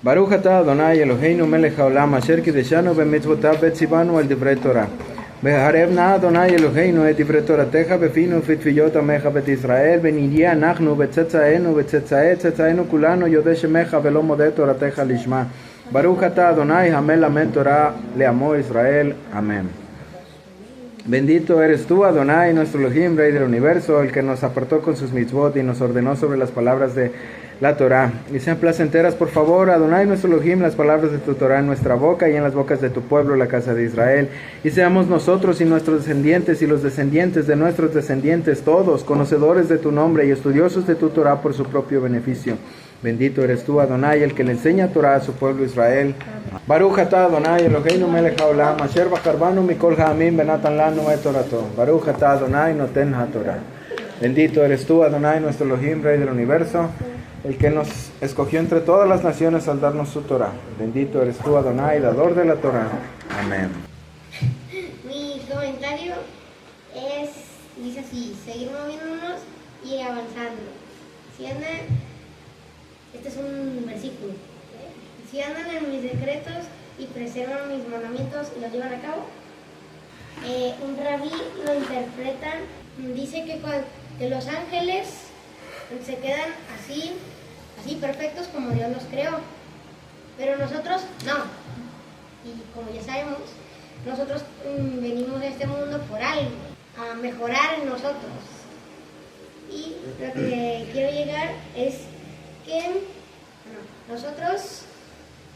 Baruch atah Adonai Eloheinu melech haolam asher kideshanu b'mitzvotav v'tzivanu al divrei Torah. והערב נא אדוני אלוהינו את דברי תורתך בפינו ובתפיות עמך בית ישראל ונהיה אנחנו וצאצאינו וצאצאי צאצאינו כולנו יודעי שמך ולא מודה תורתך לשמה. ברוך אתה אדוני המלמד תורה לעמו ישראל. Amén. Bendito eres tú, Adonai, nuestro Elohim, Rey del universo, el que nos apartó con sus mitzvot y nos ordenó sobre las palabras de la Torah. Y sean placenteras, por favor, Adonai, nuestro Elohim, las palabras de tu Torah en nuestra boca y en las bocas de tu pueblo, la casa de Israel. Y seamos nosotros y nuestros descendientes y los descendientes de nuestros descendientes, todos, conocedores de tu nombre y estudiosos de tu Torah por su propio beneficio. Bendito eres tú, Adonai, el que le enseña Torah a su pueblo Israel. Baruch atah Adonai Eloheinu melech haolam asher bacharbanu mikol ha'amim benatan lanu et torato. Baruch atah Adonai noten haTorah. Bendito eres tú, Adonai, nuestro Elohim, Rey del universo, el que nos escogió entre todas las naciones al darnos su Torah. Bendito eres tú, Adonai, dador de la Torah. Amén. Mi comentario dice así: seguir moviéndonos y avanzando. Si andan, este es un versículo. Si andan en mis decretos y preservan mis mandamientos y los llevan a cabo. Un rabí lo interpreta, dice que los ángeles se quedan así perfectos como Dios los creó, pero nosotros no. Y como ya sabemos, nosotros venimos a este mundo por algo, a mejorar en nosotros. Y lo que quiero llegar es que nosotros,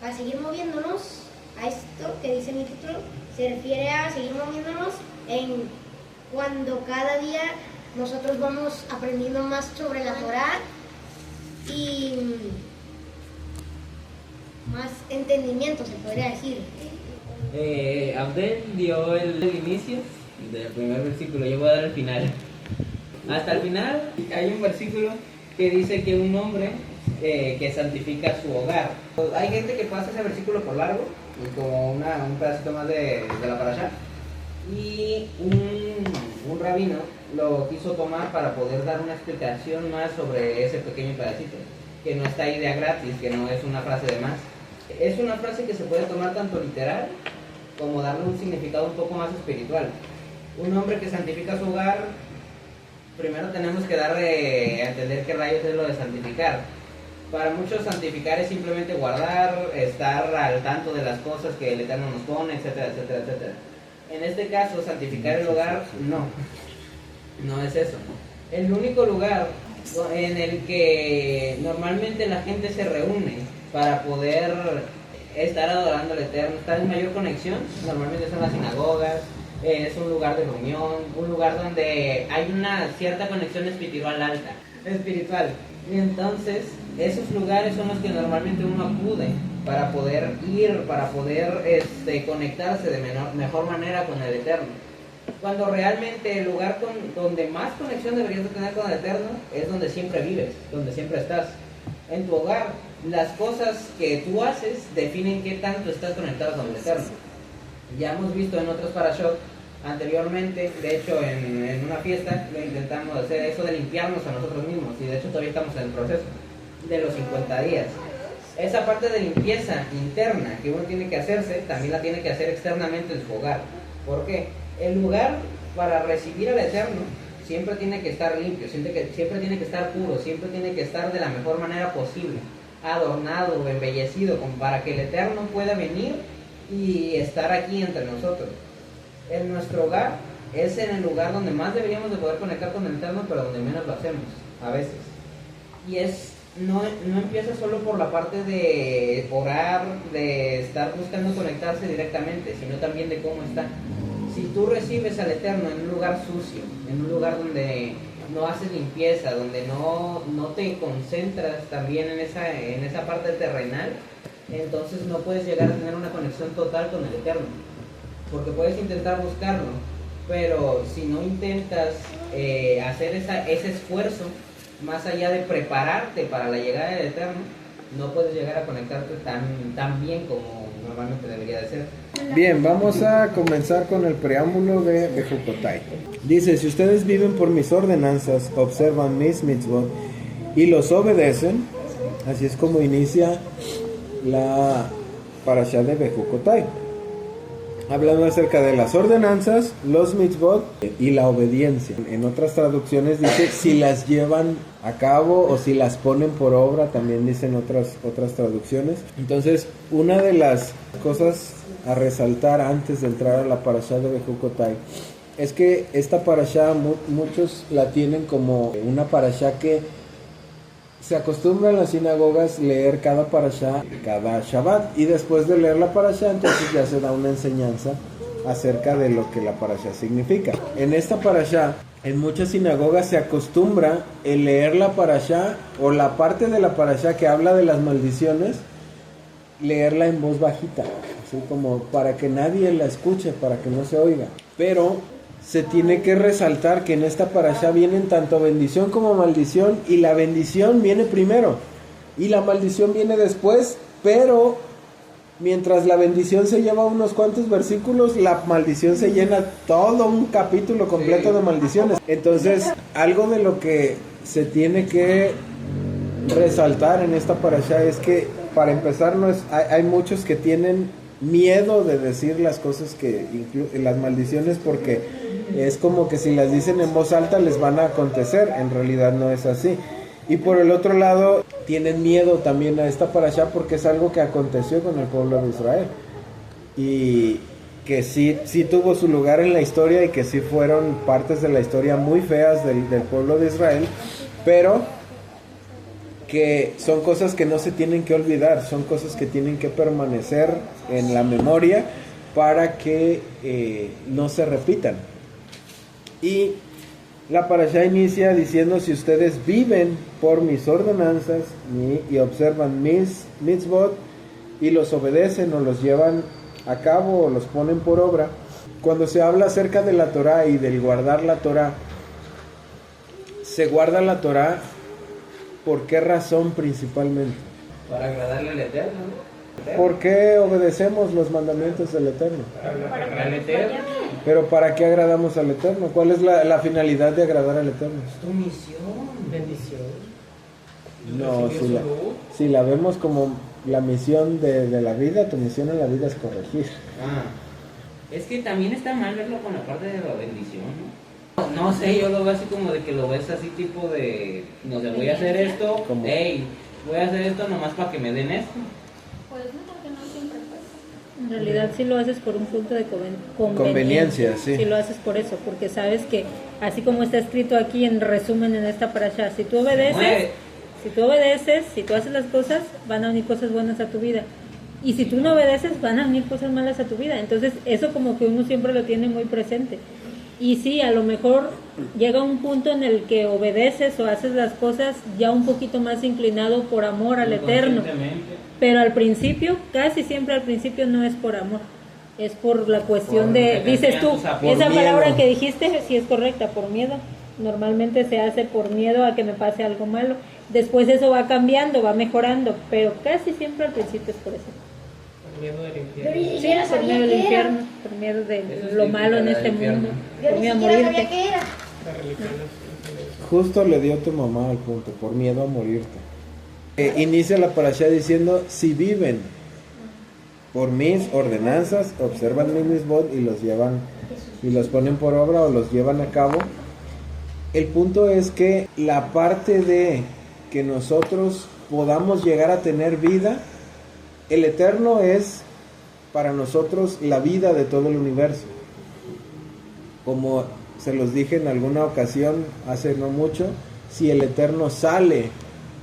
para seguir moviéndonos, a esto que dice mi título, se refiere a seguir moviéndonos en cuando cada día nosotros vamos aprendiendo más sobre la Torah y más entendimiento, se podría decir. Abdel dio el inicio del primer versículo, yo voy a dar el final. Hasta el final hay un versículo que dice que un hombre que santifica su hogar. Hay gente que pasa ese versículo por largo, como un pedacito más de la parashá, y un rabino lo quiso tomar para poder dar una explicación más sobre ese pequeño pedacito, que no está ahí de a gratis, que no es una frase de más. Es una frase que se puede tomar tanto literal como darle un significado un poco más espiritual. Un hombre que santifica su hogar, primero tenemos que darle a entender qué rayos es lo de santificar. Para muchos santificar es simplemente guardar, estar al tanto de las cosas que el Eterno nos pone, etcétera, etcétera, etcétera. En este caso, santificar el hogar, no es eso. El único lugar en el que normalmente la gente se reúne para poder estar adorando al Eterno, estar en mayor conexión, normalmente son las sinagogas, es un lugar de reunión, un lugar donde hay una cierta conexión espiritual alta, y entonces esos lugares son los que normalmente uno acude para poder ir, para poder conectarse de mejor manera con el Eterno. Cuando realmente el lugar donde más conexión deberías de tener con el Eterno es donde siempre vives, donde siempre estás. En tu hogar, las cosas que tú haces definen qué tanto estás conectado con el Eterno. Ya hemos visto en otros parashot anteriormente, de hecho en una fiesta lo intentamos hacer, eso de limpiarnos a nosotros mismos, y de hecho todavía estamos en el proceso de los 50 días. Esa parte de limpieza interna que uno tiene que hacerse, también la tiene que hacer externamente en su hogar. ¿Por qué? El lugar para recibir al Eterno siempre tiene que estar limpio, siempre tiene que estar puro, siempre tiene que estar de la mejor manera posible, adornado, embellecido, para que el Eterno pueda venir y estar aquí entre nosotros. En nuestro hogar es en el lugar donde más deberíamos de poder conectar con el Eterno, pero donde menos lo hacemos, a veces. Y no empieza solo por la parte de orar, de estar buscando conectarse directamente, sino también de cómo está. Si tú recibes al Eterno en un lugar sucio, en un lugar donde no haces limpieza, donde no te concentras también en esa parte terrenal, entonces no puedes llegar a tener una conexión total con el Eterno. Porque puedes intentar buscarlo, pero si no intentas hacer ese esfuerzo, más allá de prepararte para la llegada del Eterno, no puedes llegar a conectarte tan bien como normalmente debería de ser. Bien, vamos a comenzar con el preámbulo de Bejucotai. Dice: si ustedes viven por mis ordenanzas, observan mis mitzvot y los obedecen, así es como inicia la parashá de Bejucotai, hablando acerca de las ordenanzas, los mitzvot y la obediencia. En otras traducciones dice si las llevan a cabo o si las ponen por obra, también dicen otras traducciones. Entonces, una de las cosas a resaltar antes de entrar a la parashá de Bejucotai es que esta parashá muchos la tienen como una parashá que se acostumbra en las sinagogas leer cada parashá cada Shabbat, y después de leer la parashá entonces ya se da una enseñanza acerca de lo que la parashá significa. En esta parashá, en muchas sinagogas se acostumbra el leer la parashá o la parte de la parashá que habla de las maldiciones, leerla en voz bajita, así como para que nadie la escuche, para que no se oiga. Pero se tiene que resaltar que en esta parashá vienen tanto bendición como maldición, y la bendición viene primero y la maldición viene después, pero mientras la bendición se lleva unos cuantos versículos, la maldición se llena todo un capítulo completo de maldiciones. Entonces, algo de lo que se tiene que resaltar en esta parashá es que, para empezar, hay muchos que tienen miedo de decir las cosas las maldiciones, porque es como que si las dicen en voz alta les van a acontecer. En realidad no es así. Y por el otro lado, tienen miedo también a esta parashá porque es algo que aconteció con el pueblo de Israel y que sí tuvo su lugar en la historia, y que sí fueron partes de la historia muy feas del pueblo de Israel, pero que son cosas que no se tienen que olvidar, son cosas que tienen que permanecer en la memoria para que no se repitan. Y la parashá inicia diciendo: si ustedes viven por mis ordenanzas y observan mis mitzvot y los obedecen o los llevan a cabo o los ponen por obra. Cuando se habla acerca de la Torá y del guardar la Torá, se guarda la Torá ¿por qué razón principalmente? Para agradarle al Eterno, ¿no? ¿Por qué obedecemos los mandamientos del Eterno? Para agradar al Eterno. Pero ¿para qué agradamos al Eterno? ¿Cuál es la finalidad de agradar al Eterno? Tu misión, bendición. No, si la vemos como la misión de la vida, tu misión en la vida es corregir. Es que también está mal verlo con la parte de la bendición, ¿no? No sé, yo lo veo así como de que lo ves así tipo de, no sé, voy a hacer esto, voy a hacer esto nomás para que me den esto. Pues no, porque no siempre pasa. En realidad sí lo haces por un punto de Conveniencia, sí. Sí lo haces por eso, porque sabes que así como está escrito aquí en resumen en esta parashá, si tú obedeces, si tú haces las cosas, van a venir cosas buenas a tu vida. Y si tú no obedeces, van a venir cosas malas a tu vida. Entonces eso como que uno siempre lo tiene muy presente. Y sí, a lo mejor llega un punto en el que obedeces o haces las cosas ya un poquito más inclinado por amor al Eterno. Pero al principio, casi siempre al principio no es por amor. Es por la cuestión de, dices tú, esa palabra que dijiste sí es correcta, por miedo. Normalmente se hace por miedo a que me pase algo malo. Después eso va cambiando, va mejorando, pero casi siempre al principio es por eso. Por miedo del infierno. Sí, por miedo del infierno, por miedo de lo malo en este mundo, por miedo a morirte. La religión es Justo le dio tu mamá al punto, por miedo a morirte. Inicia la parashá diciendo: si viven por mis ordenanzas, observan mis mitzvot y los llevan y los ponen por obra o los llevan a cabo. El punto es que la parte de que nosotros podamos llegar a tener vida, el Eterno es para nosotros la vida de todo el universo. Como se los dije en alguna ocasión hace no mucho, si el Eterno sale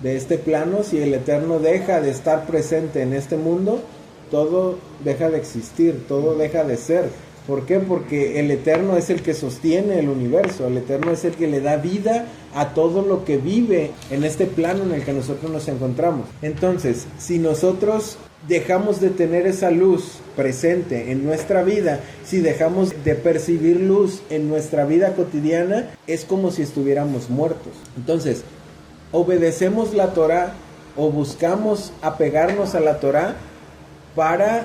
de este plano, si el Eterno deja de estar presente en este mundo, todo deja de existir, todo deja de ser. ¿Por qué? Porque el Eterno es el que sostiene el universo, el Eterno es el que le da vida a todo lo que vive en este plano en el que nosotros nos encontramos. Entonces, si nosotros dejamos de tener esa luz presente en nuestra vida, si dejamos de percibir luz en nuestra vida cotidiana, es como si estuviéramos muertos. Entonces, obedecemos la Torá o buscamos apegarnos a la Torá para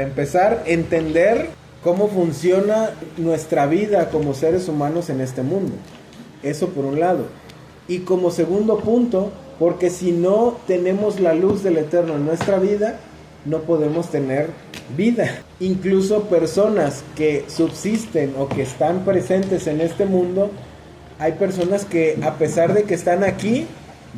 empezar, entender cómo funciona nuestra vida como seres humanos en este mundo. Eso por un lado. Y como segundo punto, porque si no tenemos la luz del Eterno en nuestra vida, no podemos tener vida. Incluso personas que subsisten o que están presentes en este mundo, hay personas que a pesar de que están aquí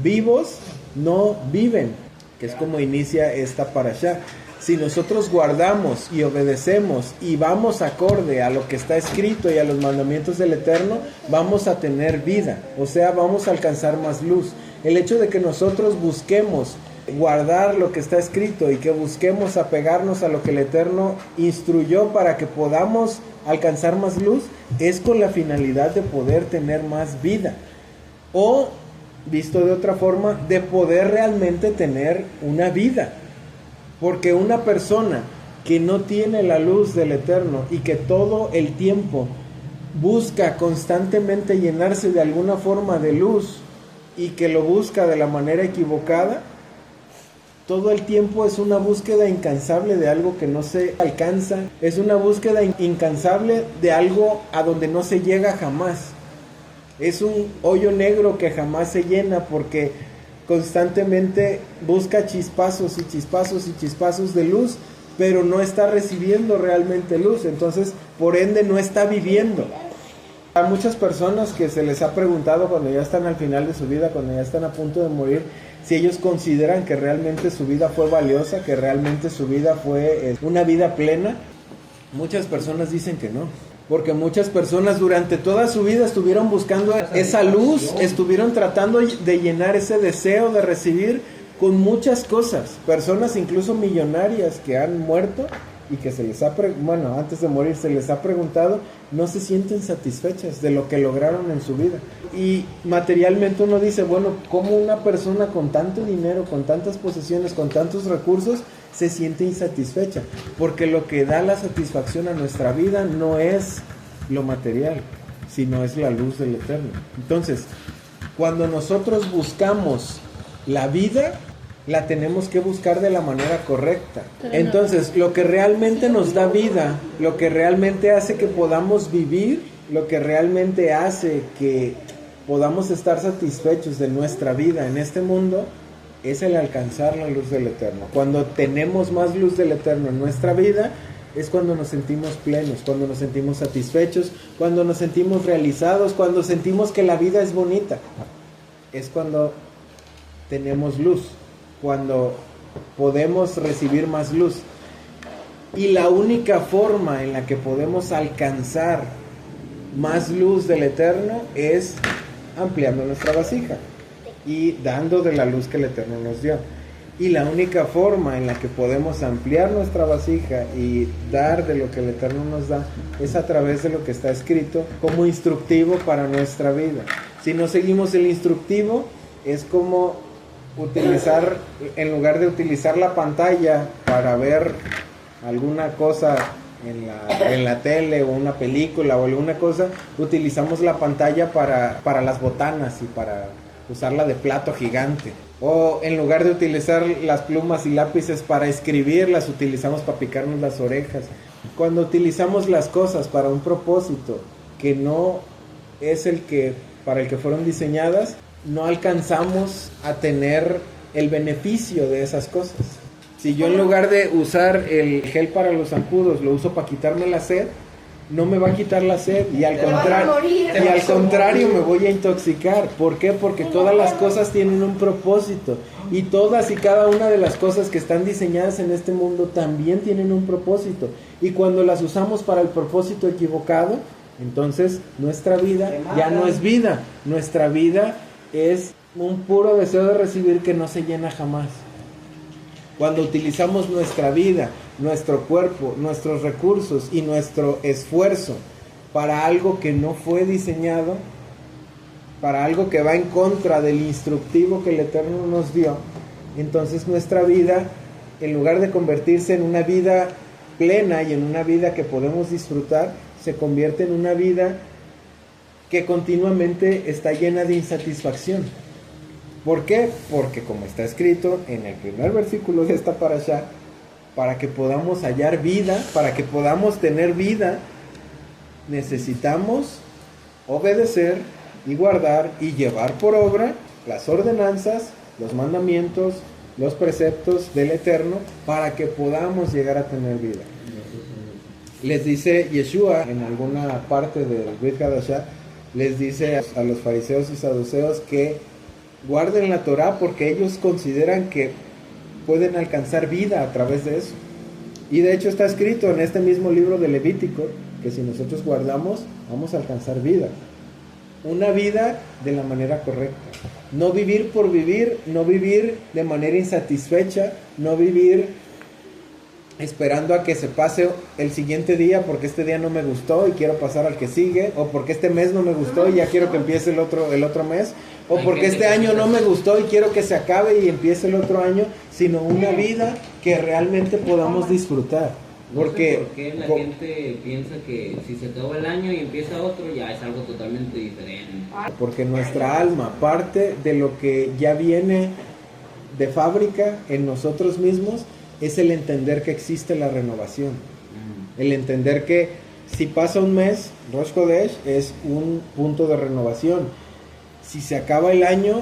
vivos, no viven, que es como inicia esta parashá. Si nosotros guardamos y obedecemos y vamos acorde a lo que está escrito y a los mandamientos del Eterno, vamos a tener vida, o sea, vamos a alcanzar más luz. El hecho de que nosotros busquemos guardar lo que está escrito y que busquemos apegarnos a lo que el Eterno instruyó para que podamos alcanzar más luz, es con la finalidad de poder tener más vida, o visto de otra forma, de poder realmente tener una vida. Porque una persona que no tiene la luz del Eterno y que todo el tiempo busca constantemente llenarse de alguna forma de luz y que lo busca de la manera equivocada, todo el tiempo es una búsqueda incansable de algo que no se alcanza, es una búsqueda incansable de algo a donde no se llega jamás. Es un hoyo negro que jamás se llena porque constantemente busca chispazos y chispazos y chispazos de luz, pero no está recibiendo realmente luz, entonces por ende no está viviendo. A muchas personas que se les ha preguntado cuando ya están al final de su vida, cuando ya están a punto de morir, si ellos consideran que realmente su vida fue valiosa, que realmente su vida fue una vida plena, muchas personas dicen que no. Porque muchas personas durante toda su vida estuvieron buscando esa luz, estuvieron tratando de llenar ese deseo de recibir con muchas cosas. Personas incluso millonarias que han muerto y que se les ha, antes de morir se les ha preguntado, no se sienten satisfechas de lo que lograron en su vida. Y materialmente uno dice, bueno, ¿cómo una persona con tanto dinero, con tantas posesiones, con tantos recursos se siente insatisfecha? Porque lo que da la satisfacción a nuestra vida no es lo material, sino es la luz del Eterno. Entonces, cuando nosotros buscamos la vida, la tenemos que buscar de la manera correcta. Entonces, lo que realmente nos da vida, lo que realmente hace que podamos vivir, lo que realmente hace que podamos estar satisfechos de nuestra vida en este mundo, es el alcanzar la luz del Eterno. Cuando tenemos más luz del Eterno en nuestra vida, es cuando nos sentimos plenos, cuando nos sentimos satisfechos, cuando nos sentimos realizados, cuando sentimos que la vida es bonita. Es cuando tenemos luz, cuando podemos recibir más luz. Y la única forma en la que podemos alcanzar más luz del Eterno es ampliando nuestra vasija y dando de la luz que el Eterno nos dio. Y la única forma en la que podemos ampliar nuestra vasija y dar de lo que el Eterno nos da es a través de lo que está escrito como instructivo para nuestra vida. Si no seguimos el instructivo, es como utilizar, en lugar de utilizar la pantalla para ver alguna cosa en la tele o una película o alguna cosa, utilizamos la pantalla para las botanas y para usarla de plato gigante. O en lugar de utilizar las plumas y lápices para escribir, las utilizamos para picarnos las orejas. Cuando utilizamos las cosas para un propósito que no es el que para el que fueron diseñadas, no alcanzamos a tener el beneficio de esas cosas. Si yo en lugar de usar el gel para los zancudos lo uso para quitarme la sed, no me va a quitar la sed y al contrario me voy a intoxicar. ¿Por qué? Porque todas las cosas tienen un propósito y todas y cada una de las cosas que están diseñadas en este mundo también tienen un propósito, y cuando las usamos para el propósito equivocado, entonces nuestra vida ya no es vida, nuestra vida es un puro deseo de recibir que no se llena jamás. Cuando utilizamos nuestra vida, nuestro cuerpo, nuestros recursos y nuestro esfuerzo para algo que no fue diseñado, para algo que va en contra del instructivo que el Eterno nos dio, entonces nuestra vida, en lugar de convertirse en una vida plena y en una vida que podemos disfrutar, se convierte en una vida que continuamente está llena de insatisfacción. ¿Por qué? Porque como está escrito en el primer versículo de esta parashá, para que podamos hallar vida, para que podamos tener vida, necesitamos obedecer y guardar y llevar por obra las ordenanzas, los mandamientos los preceptos del Eterno para que podamos llegar a tener vida. Les dice Yeshua en alguna parte del Brit Hadashah, les dice a los fariseos y saduceos que guarden la Torah porque ellos consideran que pueden alcanzar vida a través de eso. Y de hecho está escrito en este mismo libro de Levítico que si nosotros guardamos, vamos a alcanzar vida. Una vida de la manera correcta. No vivir por vivir, no vivir de manera insatisfecha, no vivir esperando a que se pase el siguiente día porque este día no me gustó y quiero pasar al que sigue, o porque este mes no me gustó y ya quiero que empiece el otro mes, o porque este año no me gustó y quiero que se acabe y empiece el otro año, sino una vida que realmente podamos disfrutar. Porque no sé por qué la gente piensa que si se acaba el año y empieza otro ya es algo totalmente diferente. Porque nuestra alma, parte de lo que ya viene de fábrica en nosotros mismos, es el entender que existe la renovación. El entender que si pasa un mes, Rosh Chodesh es un punto de renovación. Si se acaba el año,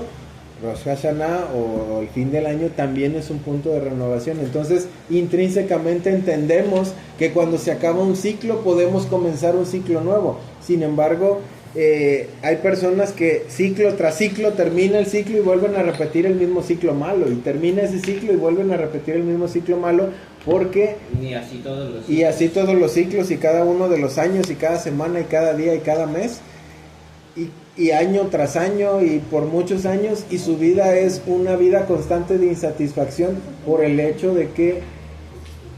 Rosh Hashanah o el fin del año también es un punto de renovación. Entonces, intrínsecamente entendemos que cuando se acaba un ciclo podemos comenzar un ciclo nuevo. Sin embargo, hay personas que ciclo tras ciclo termina el ciclo y vuelven a repetir el mismo ciclo malo, y termina ese ciclo y vuelven a repetir el mismo ciclo malo, porque y así todos los ciclos y cada uno de los años y cada semana y cada día y cada mes y año tras año y por muchos años, y su vida es una vida constante de insatisfacción por el hecho de que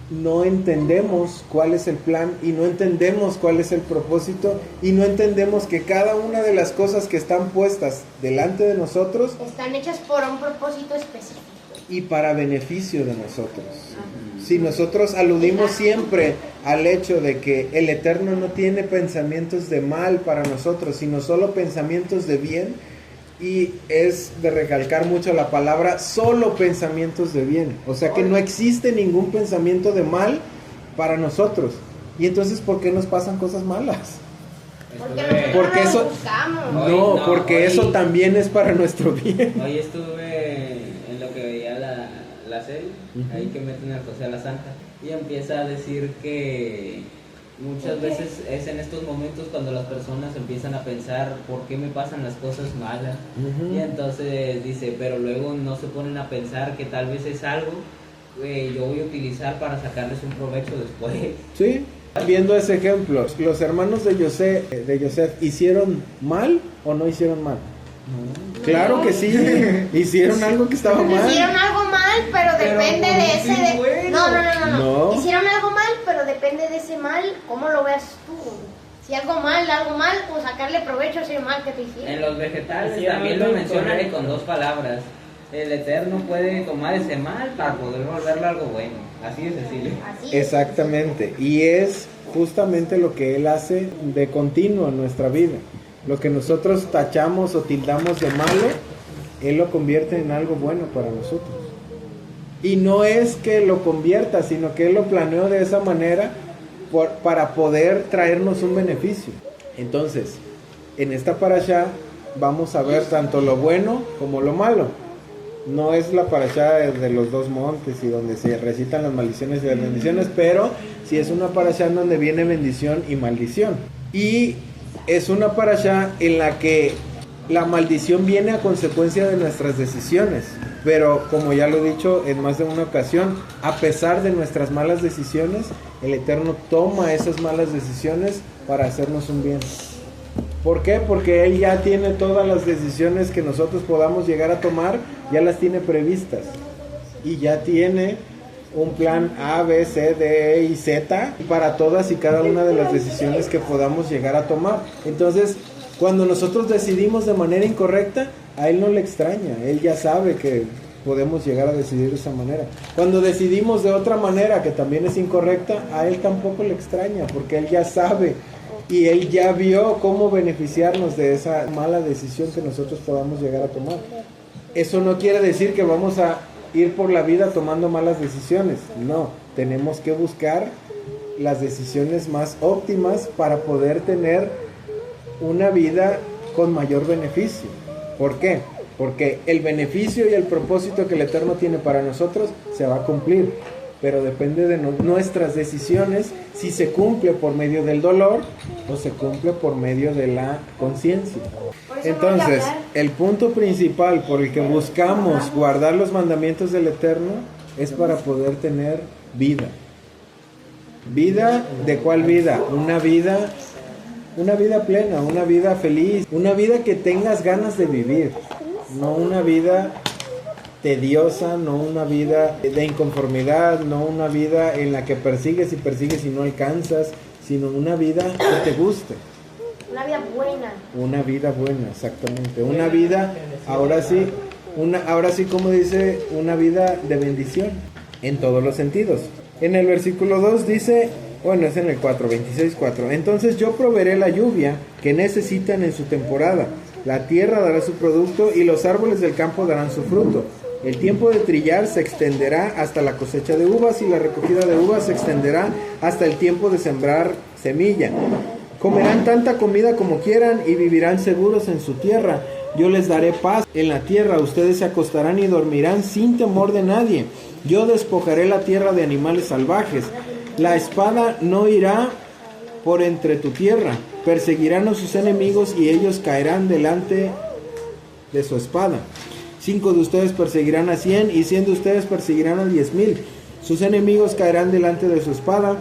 no entendemos cuál es el plan y no entendemos cuál es el propósito y no entendemos que cada una de las cosas que están puestas delante de nosotros están hechas por un propósito específico y para beneficio de nosotros. Si nosotros aludimos siempre al hecho de que el Eterno no tiene pensamientos de mal para nosotros, sino solo pensamientos de bien, y es de recalcar mucho la palabra solo pensamientos de bien, o sea que no existe ningún pensamiento de mal para nosotros. Y entonces, ¿por qué nos pasan cosas malas? Porque eso buscamos. Porque eso también es para nuestro bien. Hoy estuve en lo que veía la serie, ahí que meten a José a la Santa, y empieza a decir que muchas veces es en estos momentos cuando las personas empiezan a pensar ¿por qué me pasan las cosas malas? Y entonces dice, pero luego no se ponen a pensar que tal vez es algo que yo voy a utilizar para sacarles un provecho después. Sí, viendo ese ejemplo, ¿los hermanos de Yosef hicieron mal o no hicieron mal? Claro que sí, hicieron algo que estaba mal. Hicieron algo mal, pero depende de ese... Bueno. No. Hicieron algo mal, pero depende de ese mal, ¿cómo lo ves tú? Si algo mal, pues sacarle provecho a ese mal que te hicieron. En los vegetales Sí, también lo mencionan correcto. con dos palabras. El Eterno puede tomar ese mal para poder volverlo algo bueno. Así de sencillo. Así es. Exactamente, y es justamente lo que Él hace de continuo en nuestra vida. Lo que nosotros tachamos o tildamos de malo, Él lo convierte en algo bueno para nosotros. Y no es que lo convierta, sino que Él lo planeó de esa manera para poder traernos un beneficio. Entonces, en esta parashá vamos a ver tanto lo bueno como lo malo. No es la parashá de los dos montes y donde se recitan las maldiciones y las bendiciones, pero sí es una parashá en donde viene bendición y maldición. Y es una parashá en la que la maldición viene a consecuencia de nuestras decisiones, pero como ya lo he dicho en más de una ocasión, a pesar de nuestras malas decisiones, el Eterno toma esas malas decisiones para hacernos un bien. ¿Por qué? Porque Él ya tiene todas las decisiones que nosotros podamos llegar a tomar, ya las tiene previstas, y ya tiene un plan A, B, C, D, E y Z para todas y cada una de las decisiones que podamos llegar a tomar. Entonces, cuando nosotros decidimos de manera incorrecta, a Él no le extraña, Él ya sabe que podemos llegar a decidir de esa manera. Cuando decidimos de otra manera que también es incorrecta, a Él tampoco le extraña, porque Él ya sabe y Él ya vio cómo beneficiarnos de esa mala decisión que nosotros podamos llegar a tomar. Eso no quiere decir que vamos a ir por la vida tomando malas decisiones. No, tenemos que buscar las decisiones más óptimas para poder tener una vida con mayor beneficio. ¿Por qué? porque el beneficio y el propósito que el Eterno tiene para nosotros se va a cumplir, pero depende de nuestras decisiones si se cumple por medio del dolor o se cumple por medio de la conciencia. Por eso Entonces, no hay que hablar. el punto principal por el que buscamos guardar los mandamientos del Eterno es para poder tener vida. ¿Vida de cuál vida? Una vida plena, una vida feliz, una vida que tengas ganas de vivir, no una vida tediosa, no una vida de inconformidad, no una vida en la que persigues y no alcanzas, sino una vida que te guste. Una vida buena. Una vida buena, exactamente. Una vida, ahora sí como dice, una vida de bendición en todos los sentidos. En el versículo 2 dice, bueno, es en el 4, 26:4. Entonces yo proveeré la lluvia que necesitan en su temporada. La tierra dará su producto y los árboles del campo darán su fruto. El tiempo de trillar se extenderá hasta la cosecha de uvas y la recogida de uvas se extenderá hasta el tiempo de sembrar semilla. Comerán tanta comida como quieran y vivirán seguros en su tierra. Yo les daré paz en la tierra. Ustedes se acostarán y dormirán sin temor de nadie. Yo despojaré la tierra de animales salvajes. La espada no irá por entre tu tierra. Perseguirán a sus enemigos y ellos caerán delante de su espada. 5 de ustedes perseguirán a 100 y 100 de ustedes perseguirán a 10,000. Sus enemigos caerán delante de su espada.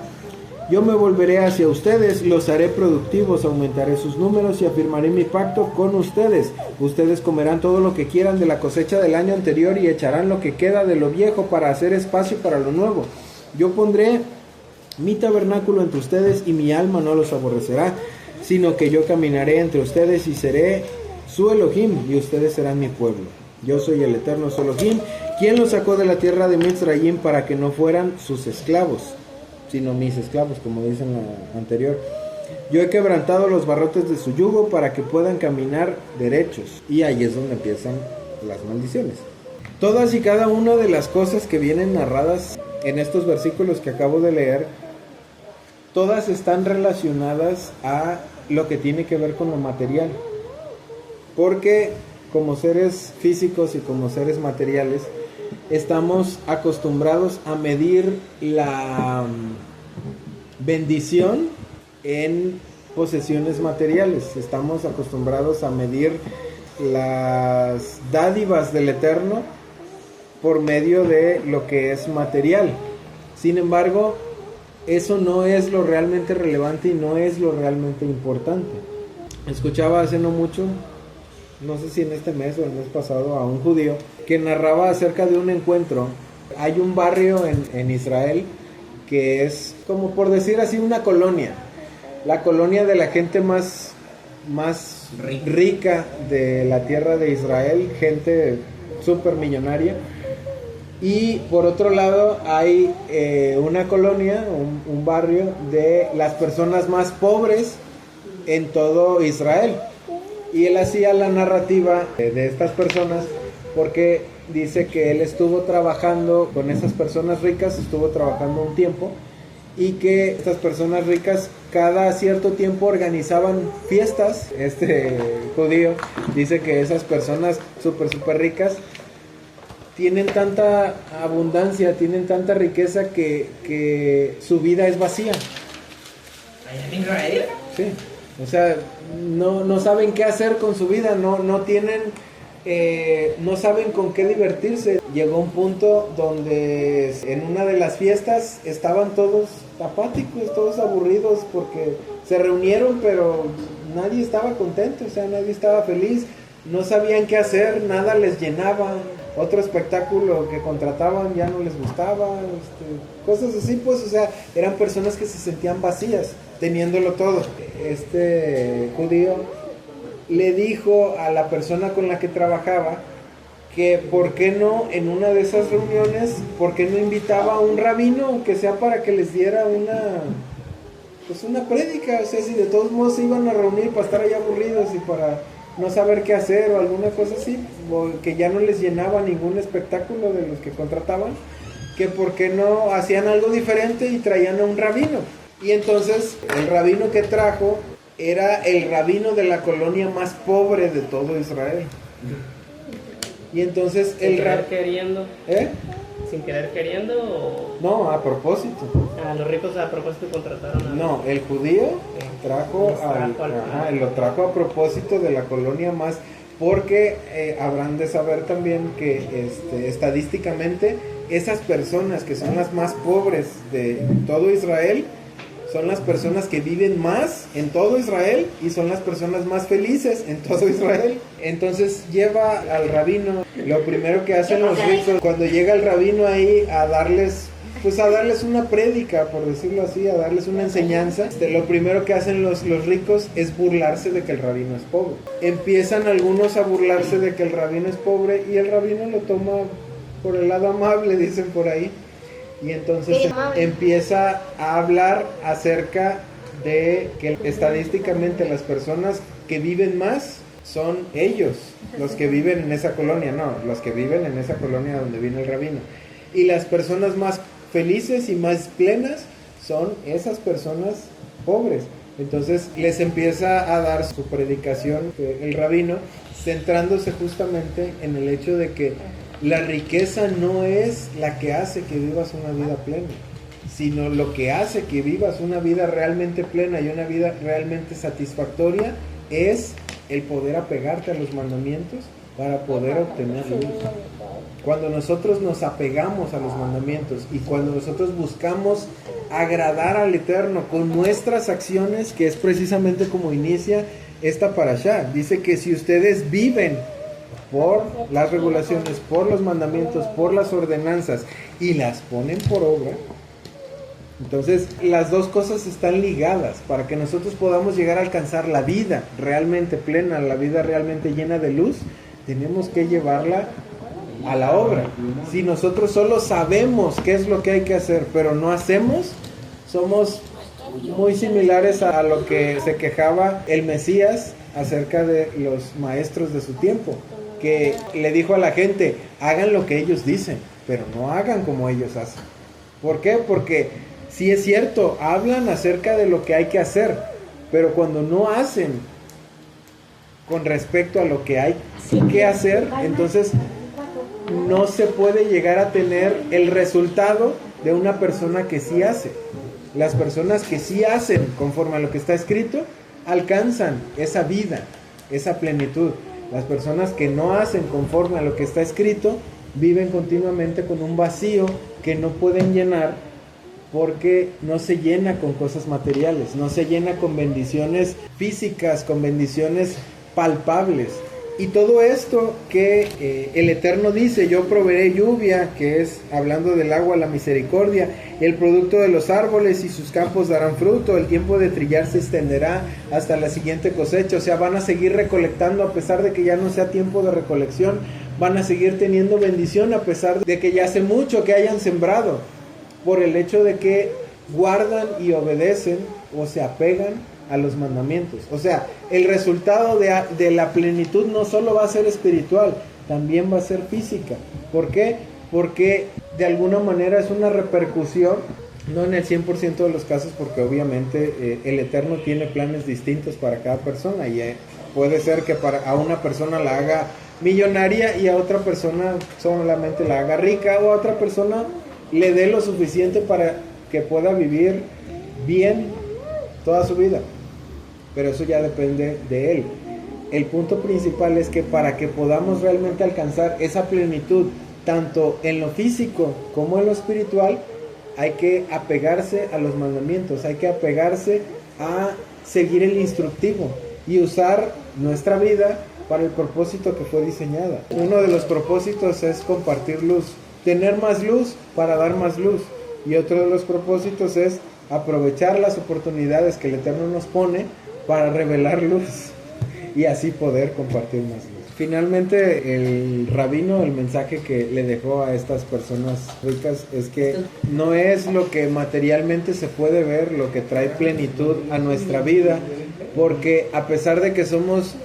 Yo me volveré hacia ustedes, los haré productivos, aumentaré sus números y afirmaré mi pacto con ustedes. Ustedes comerán todo lo que quieran de la cosecha del año anterior y echarán lo que queda de lo viejo para hacer espacio para lo nuevo. Yo pondré mi tabernáculo entre ustedes y mi alma no los aborrecerá, sino que yo caminaré entre ustedes y seré su Elohim y ustedes serán mi pueblo. Yo soy el eterno su Elohim, quien los sacó de la tierra de Mitzrayim para que no fueran sus esclavos, sino mis esclavos, como dice en la anterior. Yo he quebrantado los barrotes de su yugo para que puedan caminar derechos. Y ahí es donde empiezan las maldiciones. Todas y cada una de las cosas que vienen narradas en estos versículos que acabo de leer, todas están relacionadas a lo que tiene que ver con lo material. Porque como seres físicos y como seres materiales, estamos acostumbrados a medir la bendición en posesiones materiales. Estamos acostumbrados a medir las dádivas del Eterno por medio de lo que es material. Sin embargo, eso no es lo realmente relevante y no es lo realmente importante. Escuchaba hace no mucho, no sé si en este mes o el mes pasado, a un judío que narraba acerca de un encuentro. Hay un barrio en Israel que es, como por decir así, una colonia. La colonia de la gente más rica de la tierra de Israel, gente súper millonaria. Y por otro lado hay una colonia, un barrio de las personas más pobres en todo Israel. Y él hacía la narrativa de estas personas porque dice que él estuvo trabajando con esas personas ricas, estuvo trabajando un tiempo, y que estas personas ricas cada cierto tiempo organizaban fiestas. Este judío dice que esas personas súper ricas tienen tanta abundancia, tienen tanta riqueza que su vida es vacía. ¿Allá en Israel? Sí. O sea, no saben qué hacer con su vida, no tienen, no saben con qué divertirse. Llegó un punto donde en una de las fiestas estaban todos apáticos, todos aburridos, porque se reunieron pero nadie estaba contento, o sea, nadie estaba feliz, no sabían qué hacer, nada les llenaba. Otro espectáculo que contrataban ya no les gustaba, cosas así, pues, o sea, eran personas que se sentían vacías, teniéndolo todo. Este judío le dijo a la persona con la que trabajaba que por qué no en una de esas reuniones, por qué no invitaba a un rabino, aunque sea para que les diera una prédica. O sea, si de todos modos se iban a reunir para estar ahí aburridos y para no saber qué hacer o alguna cosa así, que ya no les llenaba ningún espectáculo de los que contrataban, que por qué no hacían algo diferente y traían a un rabino. Y entonces el rabino que trajo era el rabino de la colonia más pobre de todo Israel. Y entonces Sin el querer queriendo. ¿Eh? Sin querer queriendo o. No, a propósito. Los ricos a propósito contrataron a. No, el judío lo trajo a propósito de la colonia más, porque habrán de saber también que estadísticamente esas personas que son las más pobres de todo Israel son las personas que viven más en todo Israel y son las personas más felices en todo Israel. Entonces lleva al rabino, lo primero que hacen los ricos, cuando llega el rabino ahí a darles una prédica, por decirlo así, a darles una enseñanza, lo primero que hacen los ricos es burlarse de que el rabino es pobre. Empiezan algunos a burlarse de que el rabino es pobre y el rabino lo toma por el lado amable, dicen por ahí. Y entonces empieza a hablar acerca de que estadísticamente las personas que viven más son ellos, los que viven en esa colonia, no, los que viven en esa colonia donde viene el rabino. Y las personas más felices y más plenas son esas personas pobres. Entonces les empieza a dar su predicación el rabino, centrándose justamente en el hecho de que la riqueza no es la que hace que vivas una vida plena, sino lo que hace que vivas una vida realmente plena y una vida realmente satisfactoria es el poder apegarte a los mandamientos para poder obtener luz. Cuando nosotros nos apegamos a los mandamientos y cuando nosotros buscamos agradar al Eterno con nuestras acciones, que es precisamente como inicia esta parashá, dice que si ustedes viven por las regulaciones, por los mandamientos, por las ordenanzas y las ponen por obra, entonces las dos cosas están ligadas. Para que nosotros podamos llegar a alcanzar la vida realmente plena, la vida realmente llena de luz, tenemos que llevarla a la obra. Si nosotros solo sabemos qué es lo que hay que hacer, pero no hacemos, somos muy similares a lo que se quejaba el Mesías acerca de los maestros de su tiempo, que le dijo a la gente, hagan lo que ellos dicen, pero no hagan como ellos hacen. ¿Por qué? Porque sí es cierto, hablan acerca de lo que hay que hacer, pero cuando no hacen con respecto a lo que hay que hacer, entonces no se puede llegar a tener el resultado de una persona que sí hace. Las personas que sí hacen conforme a lo que está escrito, alcanzan esa vida, esa plenitud. Las personas que no hacen conforme a lo que está escrito, viven continuamente con un vacío que no pueden llenar, porque no se llena con cosas materiales, no se llena con bendiciones físicas, con bendiciones palpables. Y todo esto que el Eterno dice, yo proveeré lluvia, que es hablando del agua, la misericordia, el producto de los árboles y sus campos darán fruto, el tiempo de trillar se extenderá hasta la siguiente cosecha. O sea, van a seguir recolectando a pesar de que ya no sea tiempo de recolección, van a seguir teniendo bendición a pesar de que ya hace mucho que hayan sembrado, por el hecho de que guardan y obedecen o se apegan a los mandamientos. O sea, el resultado de la plenitud no solo va a ser espiritual, también va a ser física. ¿Por qué? Porque de alguna manera es una repercusión, no en el 100% de los casos, porque obviamente el Eterno tiene planes distintos para cada persona, y puede ser que a una persona la haga millonaria y a otra persona solamente la haga rica, o a otra persona le dé lo suficiente para que pueda vivir bien toda su vida. Pero eso ya depende de él. El punto principal es que para que podamos realmente alcanzar esa plenitud, tanto en lo físico como en lo espiritual, hay que apegarse a los mandamientos, hay que apegarse a seguir el instructivo y usar nuestra vida para el propósito que fue diseñada. Uno de los propósitos es compartir luz, tener más luz para dar más luz, y otro de los propósitos es aprovechar las oportunidades que el Eterno nos pone para revelar luz y así poder compartir más luz. Finalmente, el rabino, el mensaje que le dejó a estas personas ricas es que no es lo que materialmente se puede ver lo que trae plenitud a nuestra vida, porque a pesar de que somos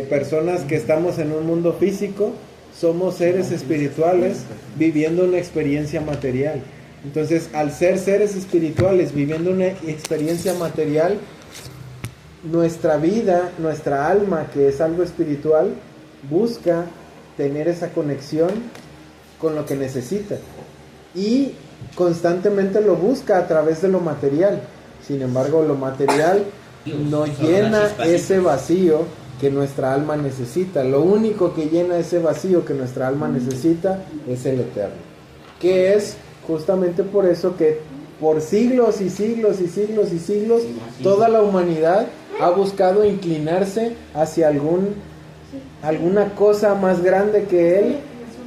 personas que estamos en un mundo físico, somos seres espirituales viviendo una experiencia material. Entonces, al ser seres espirituales viviendo una experiencia material, nuestra vida, nuestra alma, que es algo espiritual, busca tener esa conexión con lo que necesita y constantemente lo busca a través de lo material. Sin embargo, lo material no llena ese vacío que nuestra alma necesita. Lo único que llena ese vacío que nuestra alma necesita es el Eterno, que es justamente por eso que por siglos y siglos y siglos y siglos toda la humanidad ha buscado inclinarse hacia alguna cosa más grande que él,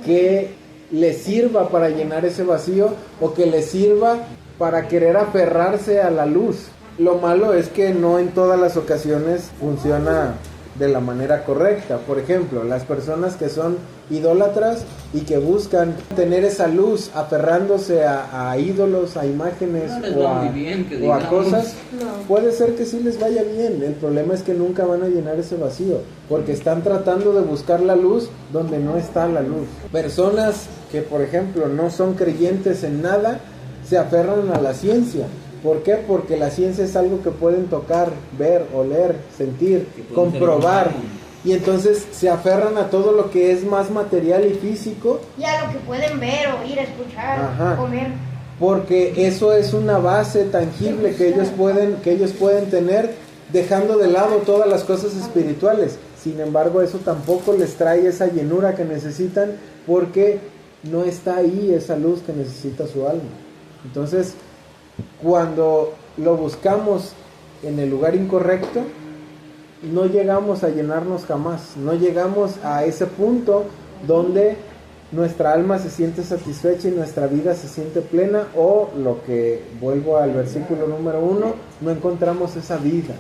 que le sirva para llenar ese vacío o que le sirva para querer aferrarse a la luz. Lo malo es que no en todas las ocasiones funciona de la manera correcta. Por ejemplo, las personas que son idólatras y que buscan tener esa luz aferrándose a ídolos, a imágenes o a cosas, puede ser que sí les vaya bien. El problema es que nunca van a llenar ese vacío porque están tratando de buscar la luz donde no está la luz. Personas que, por ejemplo, no son creyentes en nada, se aferran a la ciencia. ¿Por qué? Porque la ciencia es algo que pueden tocar, ver, oler, sentir, comprobar. Y entonces se aferran a todo lo que es más material y físico. Y a lo que pueden ver, oír, escuchar, comer. Porque eso es una base tangible que ellos pueden tener, dejando de lado todas las cosas espirituales. Sin embargo, eso tampoco les trae esa llenura que necesitan, porque no está ahí esa luz que necesita su alma. Entonces, cuando lo buscamos en el lugar incorrecto, no llegamos a llenarnos jamás. No llegamos a ese punto donde nuestra alma se siente satisfecha y nuestra vida se siente plena, o lo que, vuelvo al versículo número 1, no encontramos esa vida.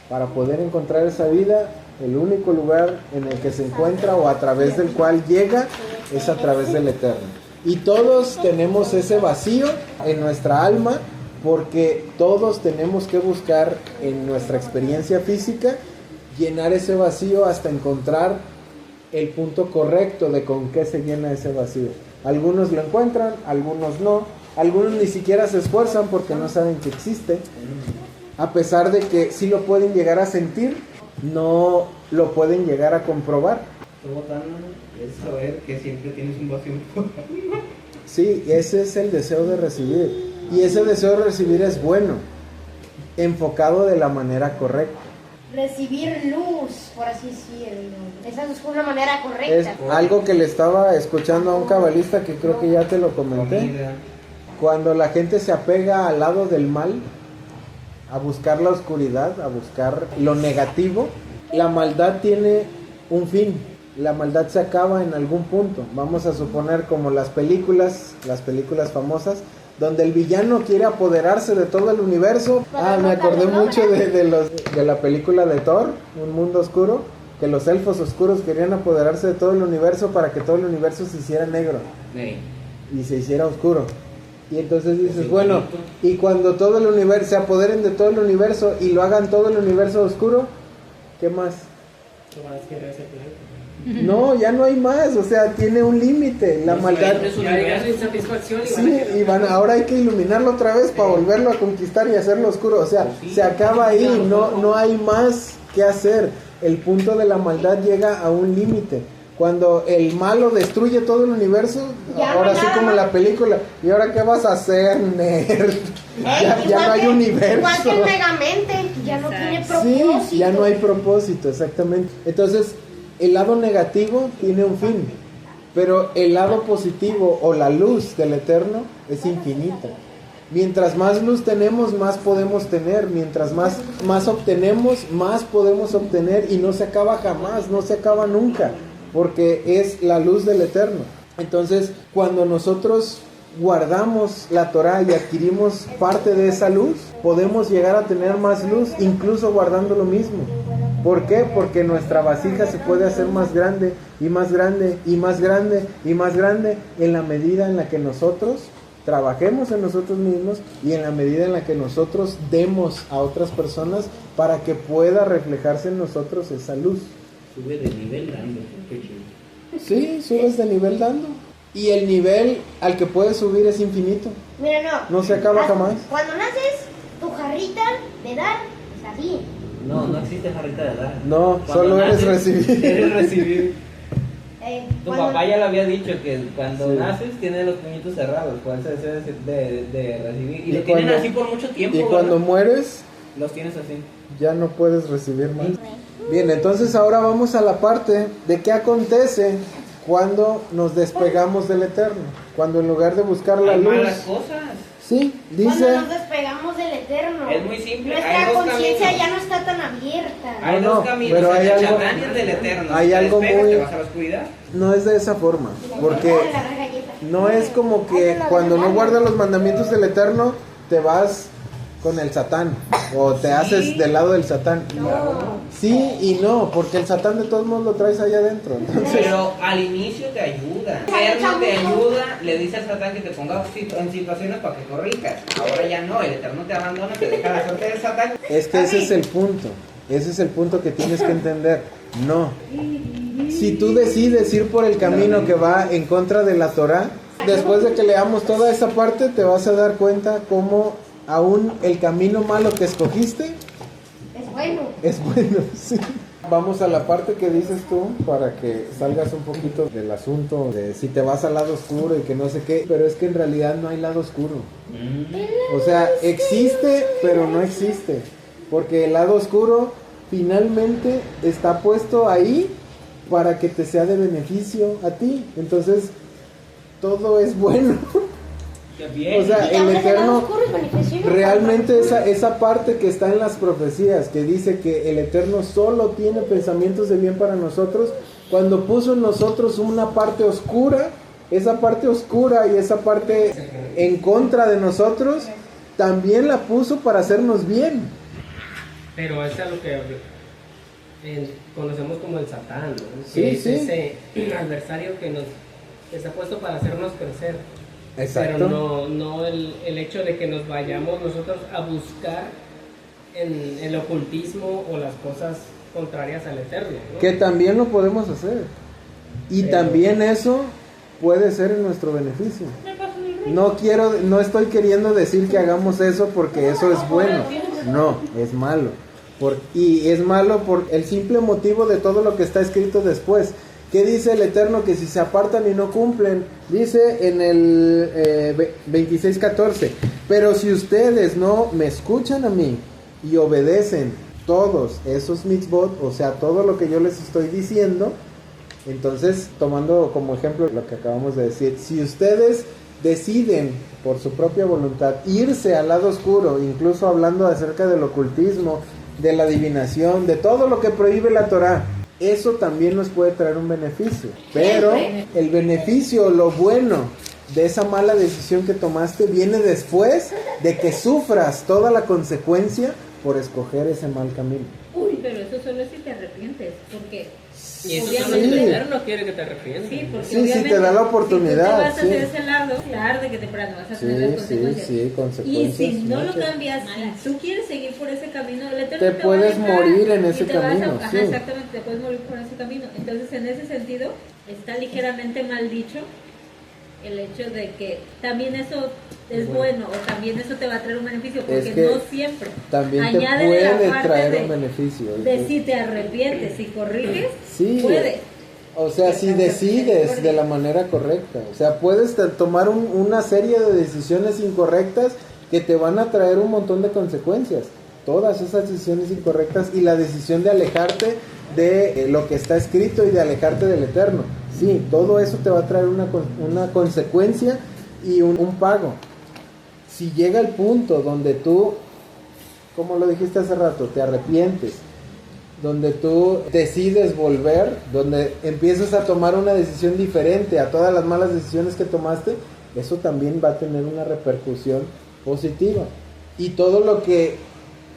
Para poder encontrar esa vida, el único lugar en el que se encuentra o a través del cual llega es a través del Eterno. Y todos tenemos ese vacío en nuestra alma, porque todos tenemos que buscar en nuestra experiencia física llenar ese vacío hasta encontrar el punto correcto de con qué se llena ese vacío. Algunos lo encuentran, algunos no, algunos ni siquiera se esfuerzan porque no saben que existe, a pesar de que sí lo pueden llegar a sentir, no lo pueden llegar a comprobar. Es saber que siempre tienes un vacío. Sí, ese es el deseo de recibir. Y ese deseo de recibir es bueno, enfocado de la manera correcta. Recibir luz, por así decirlo. Esa es una manera correcta. Es algo que le estaba escuchando a un cabalista, que creo que ya te lo comenté. Cuando la gente se apega al lado del mal, a buscar la oscuridad, a buscar lo negativo, la maldad tiene un fin. La maldad se acaba en algún punto. Vamos a suponer como las películas famosas, donde el villano quiere apoderarse de todo el universo. Me acordé mucho de la película de Thor, Un Mundo Oscuro, que los elfos oscuros querían apoderarse de todo el universo para que todo el universo se hiciera negro y se hiciera oscuro. Y entonces dices, bueno, y cuando todo el universo se apoderen de todo el universo y lo hagan todo el universo oscuro, ¿qué más? ¿Qué más quiere ese planeta? No, ya no hay más, o sea, tiene un límite, la maldad. Sí, y ahora hay que iluminarlo otra vez para volverlo a conquistar y hacerlo oscuro, o sea, se acaba ahí, no hay más que hacer. El punto de la maldad llega a un límite. Cuando el malo destruye todo el universo, ahora sí como en la película, ¿y ahora qué vas a hacer, nerd? Ya no hay universo. Igual que el Megamente, ya no tiene propósito. Sí, ya no hay propósito, exactamente. Entonces, el lado negativo tiene un fin, pero el lado positivo o la luz del Eterno es infinita. Mientras más luz tenemos, más podemos tener. Mientras más obtenemos, más podemos obtener, y no se acaba jamás, no se acaba nunca, porque es la luz del Eterno. Entonces, cuando nosotros guardamos la Torah y adquirimos parte de esa luz, podemos llegar a tener más luz, incluso guardando lo mismo. ¿Por qué? Porque nuestra vasija se puede hacer más grande y más grande y más grande y más grande en la medida en la que nosotros trabajemos en nosotros mismos y en la medida en la que nosotros demos a otras personas para que pueda reflejarse en nosotros esa luz. Sube de nivel dando, qué chido. Sí, subes de nivel dando. Y el nivel al que puedes subir es infinito. Mira, no se acaba jamás. Cuando naces, tu jarrita de dar es así. No existe jarrita de dar. No, solo eres recibir. Eres recibir. Tu cuando- papá ya lo había dicho que cuando Sí. naces tienes los puñitos cerrados, por eso deseo de recibir. Y Y lo tienen cuando- así por mucho tiempo. Y cuando ¿verdad? mueres, Los tienes así. ya no puedes recibir más. Bien, entonces ahora vamos a la parte de qué acontece cuando nos despegamos del Eterno. Cuando en lugar de buscar la Hay luz, malas cosas. sí, Cuando dice, nos despegamos del Eterno, Es muy simple, nuestra hay dos conciencia caminos. ya no está tan abierta. Hay No, dos caminos, pero el hay del algo- Chatán y el del Eterno. hay Si te algo despegas, muy- te vas a la oscuridad. no es de esa forma, porque Ay, la galleta. no es como que cuando no guardas los mandamientos del Eterno, te vas con el Satán o te haces del lado del Satán. Sí y no, porque el Satán de todos modos lo traes allá adentro. Entonces, Pero al inicio te ayuda. El Eterno te ayuda, le dice al Satán que te ponga en situaciones para que corrijas. Ahora ya no, el Eterno te abandona, te deja la suerte del Satán. es que ese es el punto. Ese es el punto que tienes que entender. No. Si tú decides ir por el camino que va en contra de la Torah, después de que leamos toda esa parte, te vas a dar cuenta cómo aún el camino malo que escogiste Es bueno. es bueno. Sí. Vamos a la parte que dices tú para que salgas un poquito del asunto de si te vas al lado oscuro y que no sé qué, pero es que en realidad no hay lado oscuro. O sea, existe, pero no existe. Porque el lado oscuro finalmente está puesto ahí para que te sea de beneficio a ti. Entonces, todo es bueno. Qué bien. O sea, Y el aunque sea lado Eterno, oscuro, es beneficioso. realmente esa parte que está en las profecías, que dice que el Eterno solo tiene pensamientos de bien para nosotros, cuando puso en nosotros una parte oscura, esa parte oscura y esa parte en contra de nosotros, también la puso para hacernos bien. Pero es a lo que conocemos como el Satán, ¿no? Sí, Que es sí. ese adversario que nos está puesto para hacernos crecer. Exacto. Pero no el hecho de que nos vayamos nosotros a buscar en el ocultismo o las cosas contrarias al Eterno, ¿no? Que también lo podemos hacer. Y Pero- también eso puede ser en nuestro beneficio. No estoy queriendo decir que hagamos eso porque eso es bueno. No, es malo. Y es malo por el simple motivo de todo lo que está escrito después. ¿Qué dice el Eterno? Que si se apartan y no cumplen, dice en el 26:14, pero si ustedes no me escuchan a mí y obedecen todos esos mitzvot, o sea, todo lo que yo les estoy diciendo, entonces, tomando como ejemplo lo que acabamos de decir, si ustedes deciden por su propia voluntad irse al lado oscuro, incluso hablando acerca del ocultismo, de la adivinación, de todo lo que prohíbe la Torah, eso también nos puede traer un beneficio. Pero el beneficio, lo bueno de esa mala decisión que tomaste, viene después de que sufras toda la consecuencia por escoger ese mal camino. Pero eso solo es si te arrepientes, porque Y eso obviamente- es lo que el Eterno quiere que te arrepientas. Sí, porque Sí, sí, obviamente, te da la oportunidad, si tú te vas sí. hacia ese lado, tarde que temprano vas a tener las consecuencias. sí, Y consecuencias. si no lo muchas. cambias, si tú quieres seguir por ese camino, el Eterno Te va a puedes dejar morir en y ese te vas a- camino, ajá, sí. exactamente, te puedes morir por ese camino. Entonces, en ese sentido, está ligeramente mal dicho el hecho de que también eso es bueno o también eso te va a traer un beneficio, porque Es que no siempre. También te Añádele la puede parte traer de- un beneficio. De si te arrepientes y corriges, Sí. puede. O sea, si decides de la manera correcta. O sea, puedes tomar una serie de decisiones incorrectas que te van a traer un montón de consecuencias. Todas esas decisiones incorrectas y la decisión de alejarte de lo que está escrito y de alejarte del Eterno. Sí, todo eso te va a traer una consecuencia y un pago. Si llega el punto donde tú, como lo dijiste hace rato, te arrepientes, donde tú decides volver, donde empiezas a tomar una decisión diferente a todas las malas decisiones que tomaste, eso también va a tener una repercusión positiva. Y todo lo que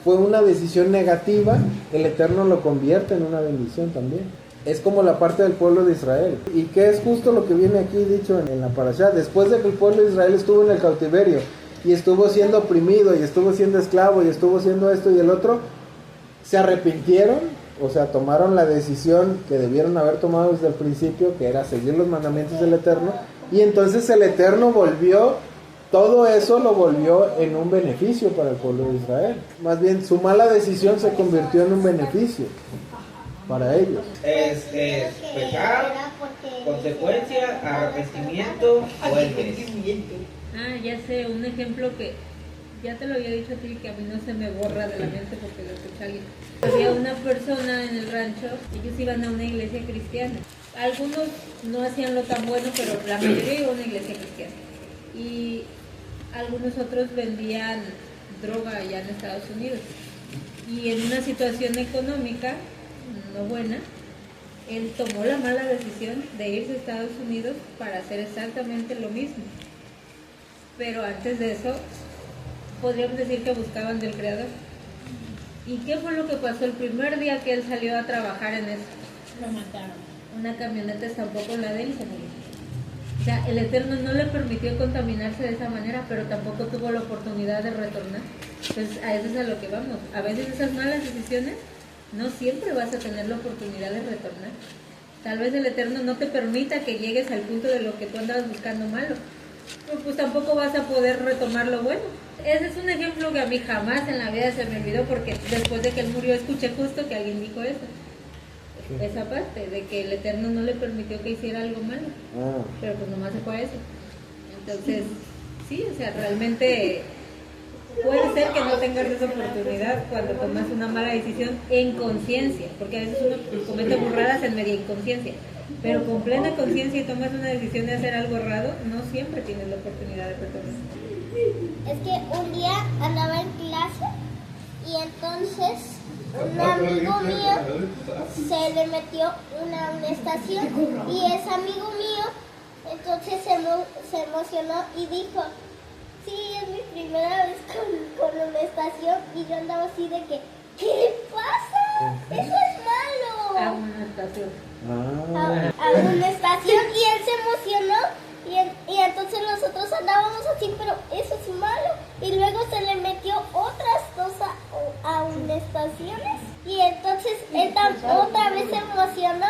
fue una decisión negativa, el Eterno lo convierte en una bendición también. Es como la parte del pueblo de Israel. Y que es justo lo que viene aquí dicho en la parashá. Después de que el pueblo de Israel estuvo en el cautiverio y estuvo siendo oprimido y estuvo siendo esclavo y estuvo siendo esto y el otro, se arrepintieron, o sea, tomaron la decisión que debieron haber tomado desde el principio, que era seguir los mandamientos del Eterno, y entonces el Eterno volvió, todo eso lo volvió en un beneficio para el pueblo de Israel. Más bien, su mala decisión se convirtió en un beneficio para ellos. Es pecar, ¿verdad? Porque consecuencia, arrepentimiento o el crecimiento. Ah, ya sé, un ejemplo que ya te lo había dicho a ti, que a mí no se me borra de la mente porque lo escuché alguien. Había una persona en el rancho, ellos iban a una iglesia cristiana. Algunos no hacían lo tan bueno, pero la mayoría iba a una iglesia cristiana. Y algunos otros vendían droga allá en Estados Unidos. Y en una situación económica no buena, él tomó la mala decisión de irse a Estados Unidos para hacer exactamente lo mismo. Pero antes de eso, podríamos decir que buscaban del Creador. ¿Y qué fue lo que pasó el primer día que él salió a trabajar en eso? Lo mataron. Una camioneta estampó con la de él y se murió. O sea, el Eterno no le permitió contaminarse de esa manera, pero tampoco tuvo la oportunidad de retornar. Entonces, a eso es a lo que vamos. A veces esas malas decisiones, no siempre vas a tener la oportunidad de retornar. Tal vez el Eterno no te permita que llegues al punto de lo que tú andabas buscando malo, pero pues tampoco vas a poder retomar lo bueno. Ese es un ejemplo que a mí jamás en la vida se me olvidó, porque después de que él murió escuché justo que alguien dijo eso. Esa parte, de que el Eterno no le permitió que hiciera algo malo, pero pues nomás se fue a eso. Entonces, sí, o sea, realmente puede ser que no tengas esa oportunidad cuando tomas una mala decisión en conciencia, porque a veces uno comete burradas en media inconsciencia, pero con plena conciencia y tomas una decisión de hacer algo errado, no siempre tienes la oportunidad de retornar. Es que un día andaba en clase y entonces un amigo mío se le metió una estación y ese amigo mío entonces se emocionó y dijo, sí, es mi primera vez con una estación, y yo andaba así de que, ¿qué le pasa? Eso es malo. A una estación. A una estación, y él se emocionó y entonces nosotros andábamos así, pero eso es malo. Y luego se le metió otras dos amonestaciones y entonces él otra vez se emocionó,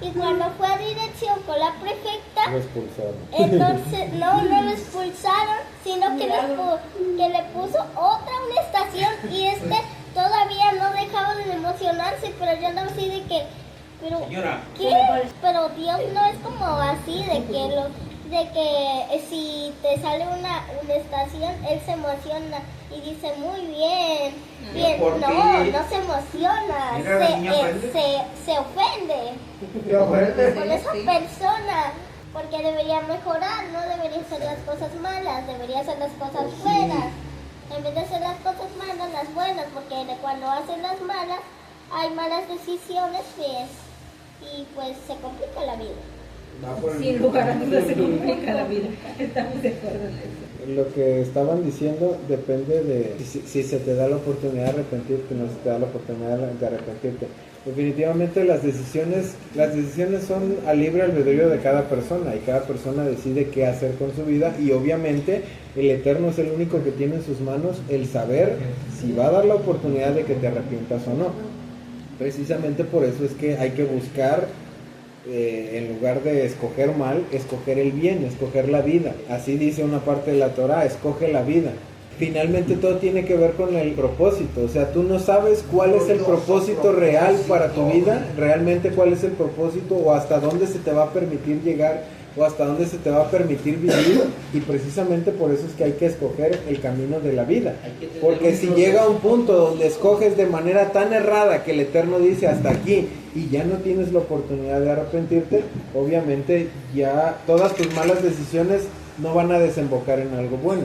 y cuando fue a dirección con la prefecta, Lo expulsaron. entonces no lo expulsaron, sino que le puso otra amonestación, y todavía no dejaba de emocionarse, pero yo andaba así de que, pero Señora. ¿qué? Pero Dios no es como así de que si te sale una estación, él se emociona y dice muy bien, bien. ¿Por No, qué? no se emociona, Mira, la niña se ofende con esa persona, porque debería mejorar, no debería hacer las cosas malas, debería hacer las cosas buenas, en vez de hacer las cosas malas, las buenas, porque cuando hacen las malas, hay malas decisiones, pues, y pues se complica la vida. Sin lugar a dudas se complica la vida. Estamos de acuerdo en eso. Lo que estaban diciendo depende de si se te da la oportunidad de arrepentirte, no se te da la oportunidad de arrepentirte. Definitivamente las decisiones son a libre albedrío de cada persona, y cada persona decide qué hacer con su vida, y obviamente el Eterno es el único que tiene en sus manos el saber si va a dar la oportunidad de que te arrepientas o no. Precisamente por eso es que hay que buscar, en lugar de escoger mal, escoger el bien, escoger la vida. Así dice una parte de la Torah, escoge la vida. Finalmente todo tiene que ver con el propósito, o sea, tú no sabes cuál es el propósito real para tu vida, realmente cuál es el propósito, o hasta dónde se te va a permitir llegar, o hasta dónde se te va a permitir vivir, y precisamente por eso es que hay que escoger el camino de la vida, porque si llega un punto donde escoges de manera tan errada que el Eterno dice hasta aquí, y ya no tienes la oportunidad de arrepentirte, obviamente ya todas tus malas decisiones no van a desembocar en algo bueno.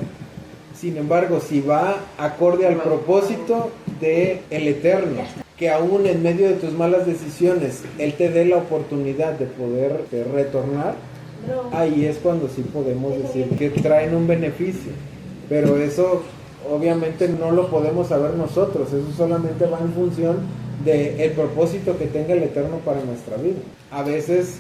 Sin embargo, si va acorde al propósito del Eterno, que aún en medio de tus malas decisiones Él te dé la oportunidad de poder retornar, ahí es cuando sí podemos decir que traen un beneficio. Pero eso obviamente no lo podemos saber nosotros, eso solamente va en función del propósito que tenga el Eterno para nuestra vida. A veces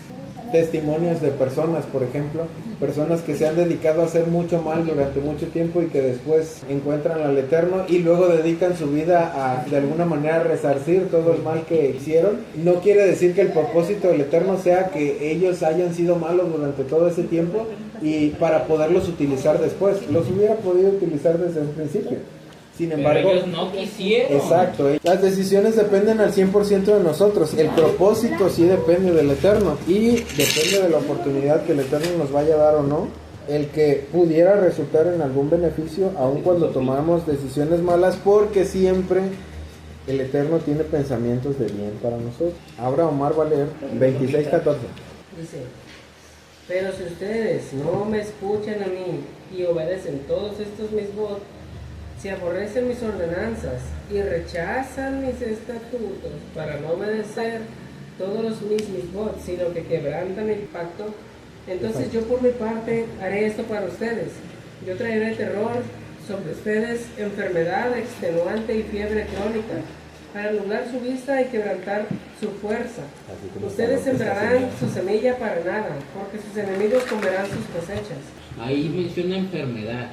testimonios de personas, por ejemplo, personas que se han dedicado a hacer mucho mal durante mucho tiempo y que después encuentran al Eterno y luego dedican su vida a de alguna manera resarcir todo el mal que hicieron. No quiere decir que el propósito del Eterno sea que ellos hayan sido malos durante todo ese tiempo y para poderlos utilizar después. Los hubiera podido utilizar desde un principio, Sin Pero embargo, ellos no quisieron. exacto, las decisiones dependen al 100% de nosotros. El propósito sí depende del Eterno y depende de la oportunidad que el Eterno nos vaya a dar o no. El que pudiera resultar en algún beneficio, aun cuando tomamos decisiones malas, porque siempre el Eterno tiene pensamientos de bien para nosotros. Ahora Omar va a leer 26:14. Dice, pero si ustedes no me escuchan a mí y obedecen todos estos mis votos, si aborrecen mis ordenanzas y rechazan mis estatutos para no obedecer todos los mis votos, sino que quebrantan el pacto, entonces yo por mi parte haré esto para ustedes. Yo traeré terror sobre ustedes, enfermedad extenuante y fiebre crónica, para nublar su vista y quebrantar su fuerza. Ustedes sembrarán su semilla para nada, porque sus enemigos comerán sus cosechas. Ahí menciona enfermedad.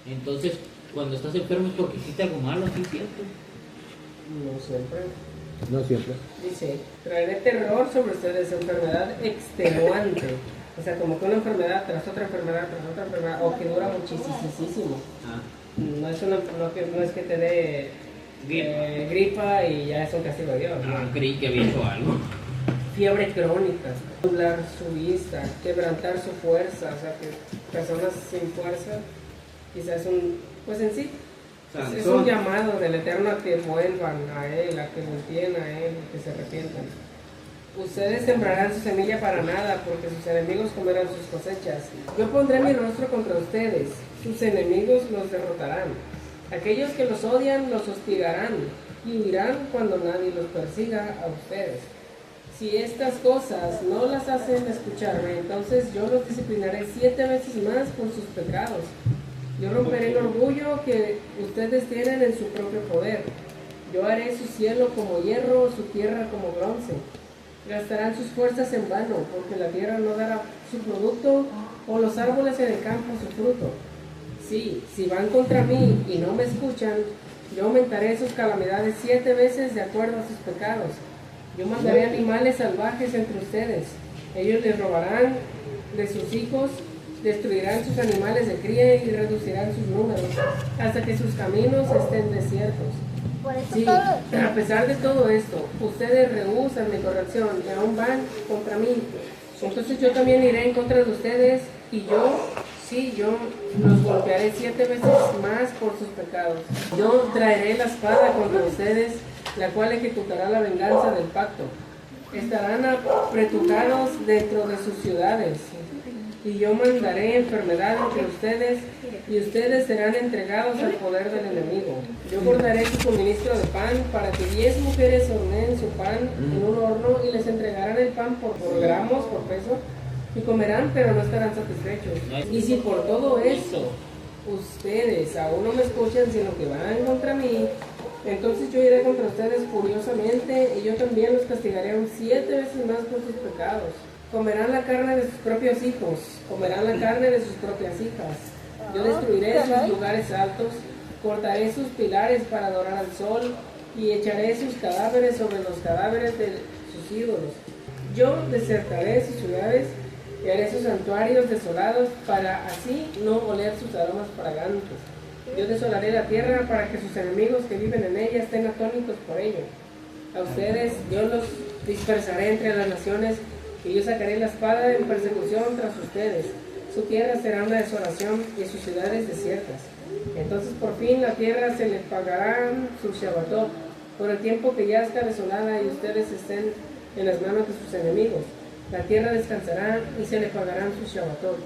Entonces, cuando estás enfermo es porque hiciste algo malo, ¿sí es cierto? No siempre. No siempre. Dice, traeré terror sobre ustedes, enfermedad extenuante. O sea, como que una enfermedad tras otra enfermedad, o que dura muchísimo. Ah. No es que te dé gripa y ya es un castigo de Dios. No, creí que había hecho algo. Fiebre crónica, nublar su vista, quebrantar su fuerza. O sea, que personas sin fuerza, quizás pues en sí, es un llamado del Eterno a que vuelvan a Él, a que volteen a Él, que se arrepientan. Ustedes sembrarán su semilla para nada, porque sus enemigos comerán sus cosechas. Yo pondré mi rostro contra ustedes, sus enemigos los derrotarán. Aquellos que los odian los hostigarán y huirán cuando nadie los persiga a ustedes. Si estas cosas no las hacen escucharme, entonces yo los disciplinaré 7 veces más por sus pecados. Yo romperé el orgullo que ustedes tienen en su propio poder. Yo haré su cielo como hierro, su tierra como bronce. Gastarán sus fuerzas en vano, porque la tierra no dará su producto, o los árboles en el campo su fruto. Sí, si van contra mí y no me escuchan, yo aumentaré sus calamidades 7 veces de acuerdo a sus pecados. Yo mandaré animales salvajes entre ustedes. Ellos les robarán de sus hijos, destruirán sus animales de cría y reducirán sus números, hasta que sus caminos estén desiertos. Por eso Sí, todo. a pesar de todo esto, ustedes rehúsan mi corrección y aún van contra mí. Entonces yo también iré en contra de ustedes y yo los golpearé 7 veces más por sus pecados. Yo traeré la espada contra ustedes, la cual ejecutará la venganza del pacto. Estarán apretujados dentro de sus ciudades. Y yo mandaré enfermedad entre ustedes, y ustedes serán entregados al poder del enemigo. Yo guardaré su suministro de pan para que 10 mujeres horneen su pan en un horno y les entregarán el pan por gramos, por peso, y comerán, pero no estarán satisfechos. Y si por todo eso ustedes aún no me escuchan, sino que van contra mí, entonces yo iré contra ustedes furiosamente, y yo también los castigaré aún 7 veces más por sus pecados. Comerán la carne de sus propios hijos, comerán la carne de sus propias hijas. Yo destruiré sus lugares altos, cortaré sus pilares para adorar al sol, y echaré sus cadáveres sobre los cadáveres de sus ídolos. Yo desertaré sus ciudades y haré sus santuarios desolados, para así no oler sus aromas fragantes. Yo desolaré la tierra para que sus enemigos que viven en ella estén atónitos por ello. A ustedes yo los dispersaré entre las naciones, y yo sacaré la espada en persecución tras ustedes. Su tierra será una desolación y sus ciudades desiertas. Entonces por fin la tierra se les pagarán su Shabbatot, por el tiempo que yazca desolada y ustedes estén en las manos de sus enemigos. La tierra descansará y se le pagarán su Shabbatot.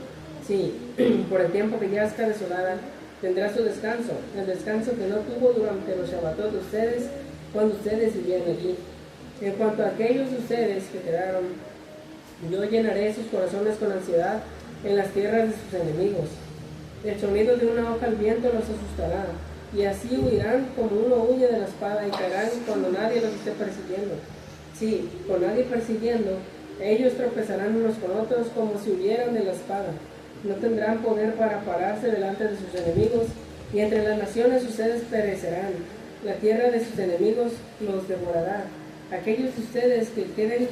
Sí, por el tiempo que yazca desolada tendrá su descanso, el descanso que no tuvo durante los Shabbatot de ustedes, cuando ustedes vivían allí. En cuanto a aquellos de ustedes que quedaron, yo llenaré sus corazones con ansiedad en las tierras de sus enemigos. El sonido de una hoja al viento los asustará, y así huirán como uno huye de la espada, y caerán cuando nadie los esté persiguiendo. Sí, con nadie persiguiendo, ellos tropezarán unos con otros como si huyeran de la espada. No tendrán poder para pararse delante de sus enemigos, y entre las naciones ustedes perecerán. La tierra de sus enemigos los devorará. Aquellos de ustedes que queden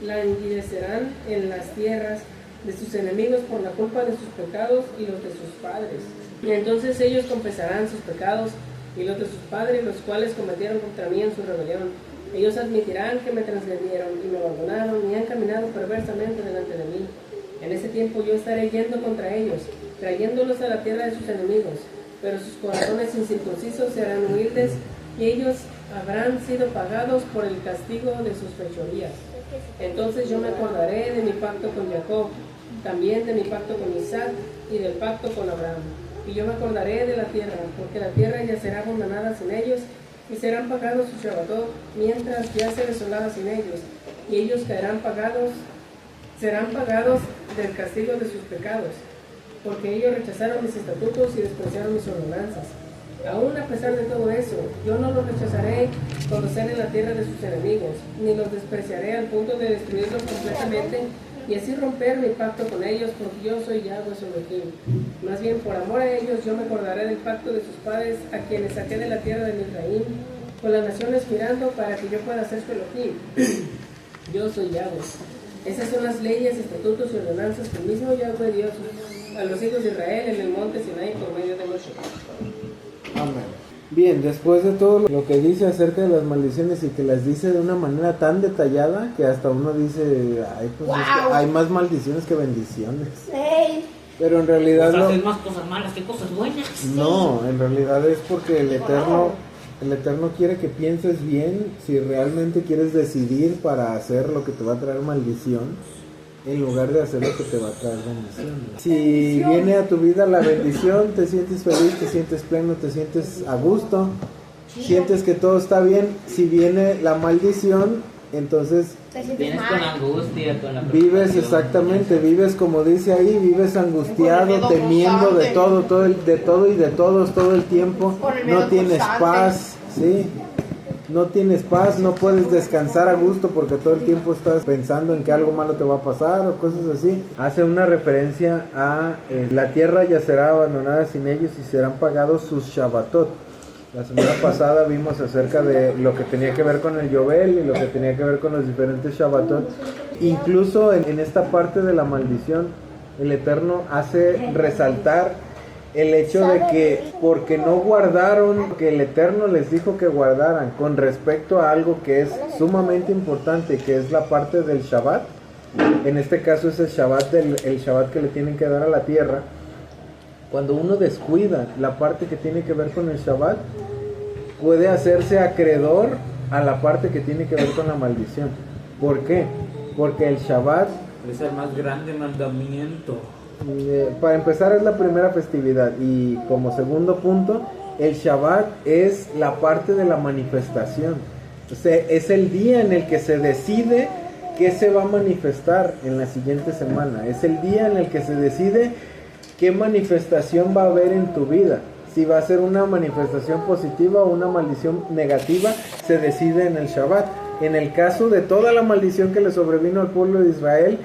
languidecerán en las tierras de sus enemigos por la culpa de sus pecados y los de sus padres. Y entonces ellos confesarán sus pecados y los de sus padres, los cuales cometieron contra mí en su rebelión. Ellos admitirán que me transgredieron y me abandonaron y han caminado perversamente delante de mí. En ese tiempo yo estaré yendo contra ellos, trayéndolos a la tierra de sus enemigos, pero sus corazones incircuncisos serán humildes y ellos habrán sido pagados por el castigo de sus fechorías. Entonces yo me acordaré de mi pacto con Jacob, también de mi pacto con Isaac y del pacto con Abraham. Y yo me acordaré de la tierra, porque la tierra ya será abandonada sin ellos, y serán pagados su Shabbatot, mientras ya se desolada sin ellos, y ellos serán pagados del castigo de sus pecados, porque ellos rechazaron mis estatutos y despreciaron mis ordenanzas. Aún a pesar de todo eso, yo no los rechazaré cuando sean en la tierra de sus enemigos, ni los despreciaré al punto de destruirlos completamente, y así romper mi pacto con ellos, porque yo soy Yahweh su Elohim. Más bien, por amor a ellos, yo me acordaré del pacto de sus padres, a quienes saqué de la tierra de Misraim, con las naciones mirando para que yo pueda ser su Elohim. Yo soy Yahweh. Esas son las leyes, estatutos y ordenanzas que el mismo Yahweh dio a los hijos de Israel en el monte Sinai por medio de Moshe. Amén. Bien, después de todo lo que dice acerca de las maldiciones y que las dice de una manera tan detallada que hasta uno dice, ay, pues Wow. es que hay más maldiciones que bendiciones. Sí. Pero en realidad Pues no, hacen más cosas malas que cosas buenas. no, en realidad es porque el Eterno quiere que pienses bien si realmente quieres decidir para hacer lo que te va a traer maldición, en lugar de hacer lo que te va a traer bendición. Si viene a tu vida la bendición, te sientes feliz, te sientes pleno, te sientes a gusto, sientes que todo está bien. Si viene la maldición, entonces Te sientes Vienes con mal. angustia, con la vives preocupación. exactamente, vives como dice ahí, vives angustiado, temiendo de todo, de todo y de todos todo el tiempo. Con el miedo No tienes constante. paz, sí. No tienes paz, no puedes descansar a gusto porque todo el tiempo estás pensando en que algo malo te va a pasar o cosas así. Hace una referencia a la tierra ya será abandonada sin ellos y serán pagados sus Shabbatot. La semana pasada vimos acerca de lo que tenía que ver con el Yobel y lo que tenía que ver con los diferentes Shabbatot. Incluso en esta parte de la maldición, el Eterno hace resaltar el hecho de que porque no guardaron, que el Eterno les dijo que guardaran con respecto a algo que es sumamente importante, que es la parte del Shabbat. En este caso es el Shabbat que le tienen que dar a la tierra. Cuando uno descuida la parte que tiene que ver con el Shabbat, puede hacerse acreedor a la parte que tiene que ver con la maldición. ¿Por qué? Porque el Shabbat, Es el más grande mandamiento. para empezar, es la primera festividad, y como segundo punto, el Shabbat es la parte de la manifestación. O sea, es el día en el que se decide qué se va a manifestar en la siguiente semana. Es el día en el que se decide qué manifestación va a haber en tu vida. Si va a ser una manifestación positiva o una maldición negativa, se decide en el Shabbat. En el caso de toda la maldición que le sobrevino al pueblo de Israel,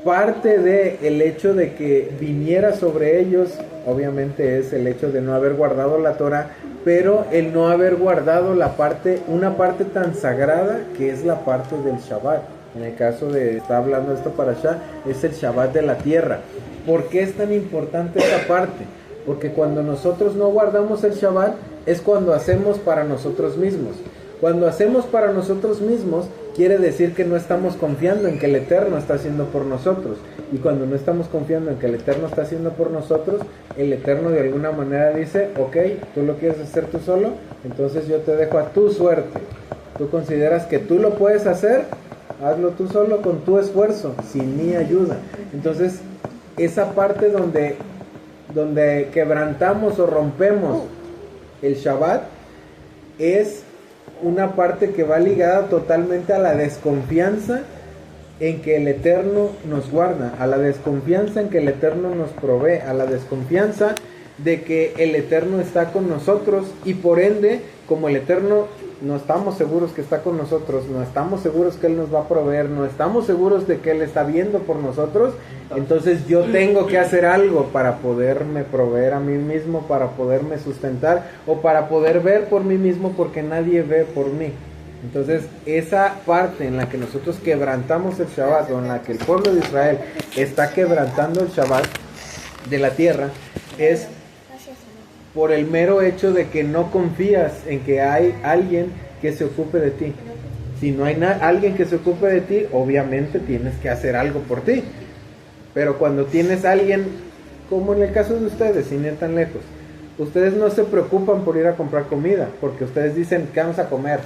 parte del hecho de que viniera sobre ellos, obviamente, es el hecho de no haber guardado la Torah, pero el no haber guardado una parte tan sagrada que es la parte del Shabbat. En el caso de, está hablando esto para allá, es el Shabbat de la tierra. ¿Por qué es tan importante esta parte? Porque cuando nosotros no guardamos el Shabbat, es cuando hacemos para nosotros mismos. Cuando hacemos para nosotros mismos, quiere decir que no estamos confiando en que el Eterno está haciendo por nosotros. Y cuando no estamos confiando en que el Eterno está haciendo por nosotros, el Eterno de alguna manera dice, ok, tú lo quieres hacer tú solo, entonces yo te dejo a tu suerte. Tú consideras que tú lo puedes hacer, hazlo tú solo con tu esfuerzo, sin mi ayuda. Entonces, esa parte donde quebrantamos o rompemos el Shabbat es una parte que va ligada totalmente a la desconfianza en que el Eterno nos guarda, a la desconfianza en que el Eterno nos provee, a la desconfianza de que el Eterno está con nosotros, y por ende, como el Eterno no estamos seguros que está con nosotros, no estamos seguros que Él nos va a proveer, no estamos seguros de que Él está viendo por nosotros, entonces yo tengo que hacer algo para poderme proveer a mí mismo, para poderme sustentar o para poder ver por mí mismo, porque nadie ve por mí. Entonces esa parte en la que nosotros quebrantamos el Shabbat, o en la que el pueblo de Israel está quebrantando el Shabbat de la tierra, es por el mero hecho de que no confías en que hay alguien que se ocupe de ti. Si no hay alguien que se ocupe de ti, obviamente tienes que hacer algo por ti. Pero cuando tienes a alguien, como en el caso de ustedes, sin ir tan lejos, ustedes no se preocupan por ir a comprar comida, porque ustedes dicen, ¿qué vamos a comer?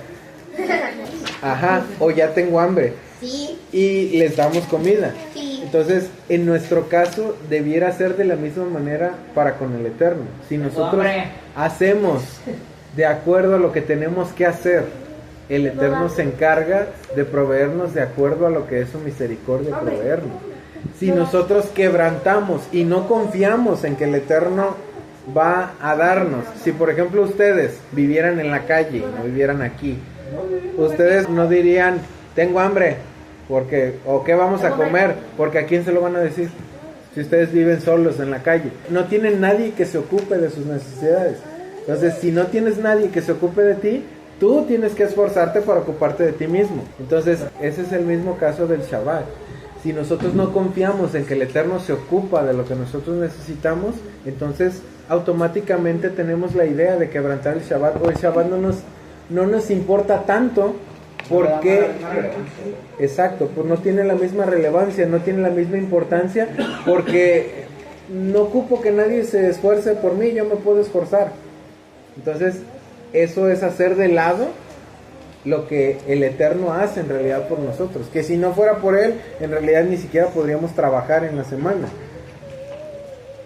Ajá, o ya tengo hambre. Sí. Y les damos comida. Sí. Entonces, en nuestro caso, debiera ser de la misma manera para con el Eterno. Si nosotros hacemos de acuerdo a lo que tenemos que hacer, el Eterno se encarga de proveernos de acuerdo a lo que es su misericordia proveernos. Si nosotros quebrantamos y no confiamos en que el Eterno va a darnos, si por ejemplo ustedes vivieran en la calle, no vivieran aquí, ustedes no dirían, tengo hambre, porque, o qué vamos a comer, porque a quién se lo van a decir, si ustedes viven solos en la calle, no tienen nadie que se ocupe de sus necesidades. Entonces, si no tienes nadie que se ocupe de ti, tú tienes que esforzarte para ocuparte de ti mismo. Entonces, ese es el mismo caso del Shabbat. Si nosotros no confiamos en que el Eterno se ocupa de lo que nosotros necesitamos, entonces automáticamente tenemos la idea de quebrantar el Shabbat, o el Shabbat no nos importa tanto, porque, exacto, pues no tiene la misma relevancia, no tiene la misma importancia, porque no ocupo que nadie se esfuerce por mí, yo me puedo esforzar. Entonces, eso es hacer de lado lo que el Eterno hace en realidad por nosotros, que si no fuera por Él, en realidad ni siquiera podríamos trabajar en la semana.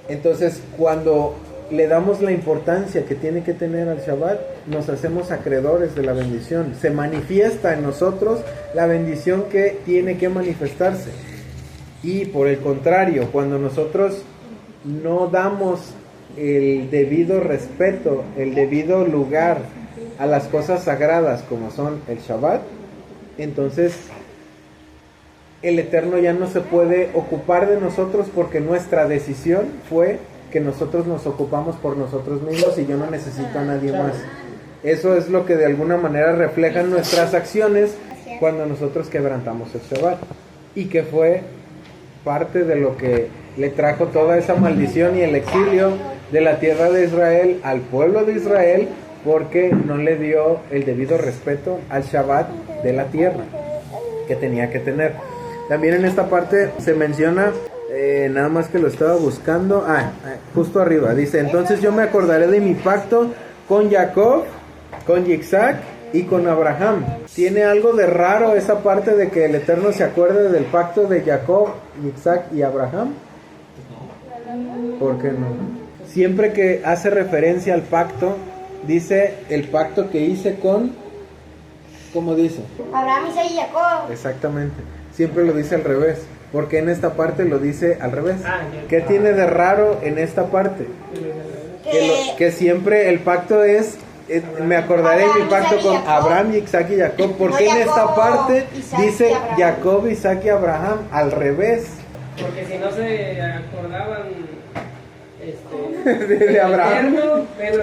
Entonces, cuando le damos la importancia que tiene que tener al Shabbat, nos hacemos acreedores de la bendición. Se manifiesta en nosotros la bendición que tiene que manifestarse. Y por el contrario, cuando nosotros no damos el debido respeto, el debido lugar a las cosas sagradas como son el Shabbat, entonces el Eterno ya no se puede ocupar de nosotros, porque nuestra decisión fue que nosotros nos ocupamos por nosotros mismos y yo no necesito a nadie más. Eso es lo que de alguna manera reflejan nuestras acciones cuando nosotros quebrantamos el Shabbat, y que fue parte de lo que le trajo toda esa maldición y el exilio de la tierra de Israel al pueblo de Israel, porque no le dio el debido respeto al Shabbat de la tierra que tenía que tener. También en esta parte se menciona, nada más que lo estaba buscando, justo arriba, dice, entonces yo me acordaré de mi pacto con Jacob, con Isaac y con Abraham. Tiene algo de raro esa parte de que el Eterno se acuerde del pacto de Jacob, Isaac y Abraham. ¿Por qué no? Siempre que hace referencia al pacto, dice el pacto que hice con, ¿cómo dice? Abraham, Isaac y Jacob. Exactamente, siempre lo dice al revés, porque en esta parte lo dice al revés. ¿Qué tiene de raro en esta parte? Que siempre el pacto es, me acordaré de mi pacto con Abraham, Isaac y Jacob. ¿Por qué en esta parte dice Jacob, Isaac y Abraham al revés? Porque si no se acordaban de Abraham, menos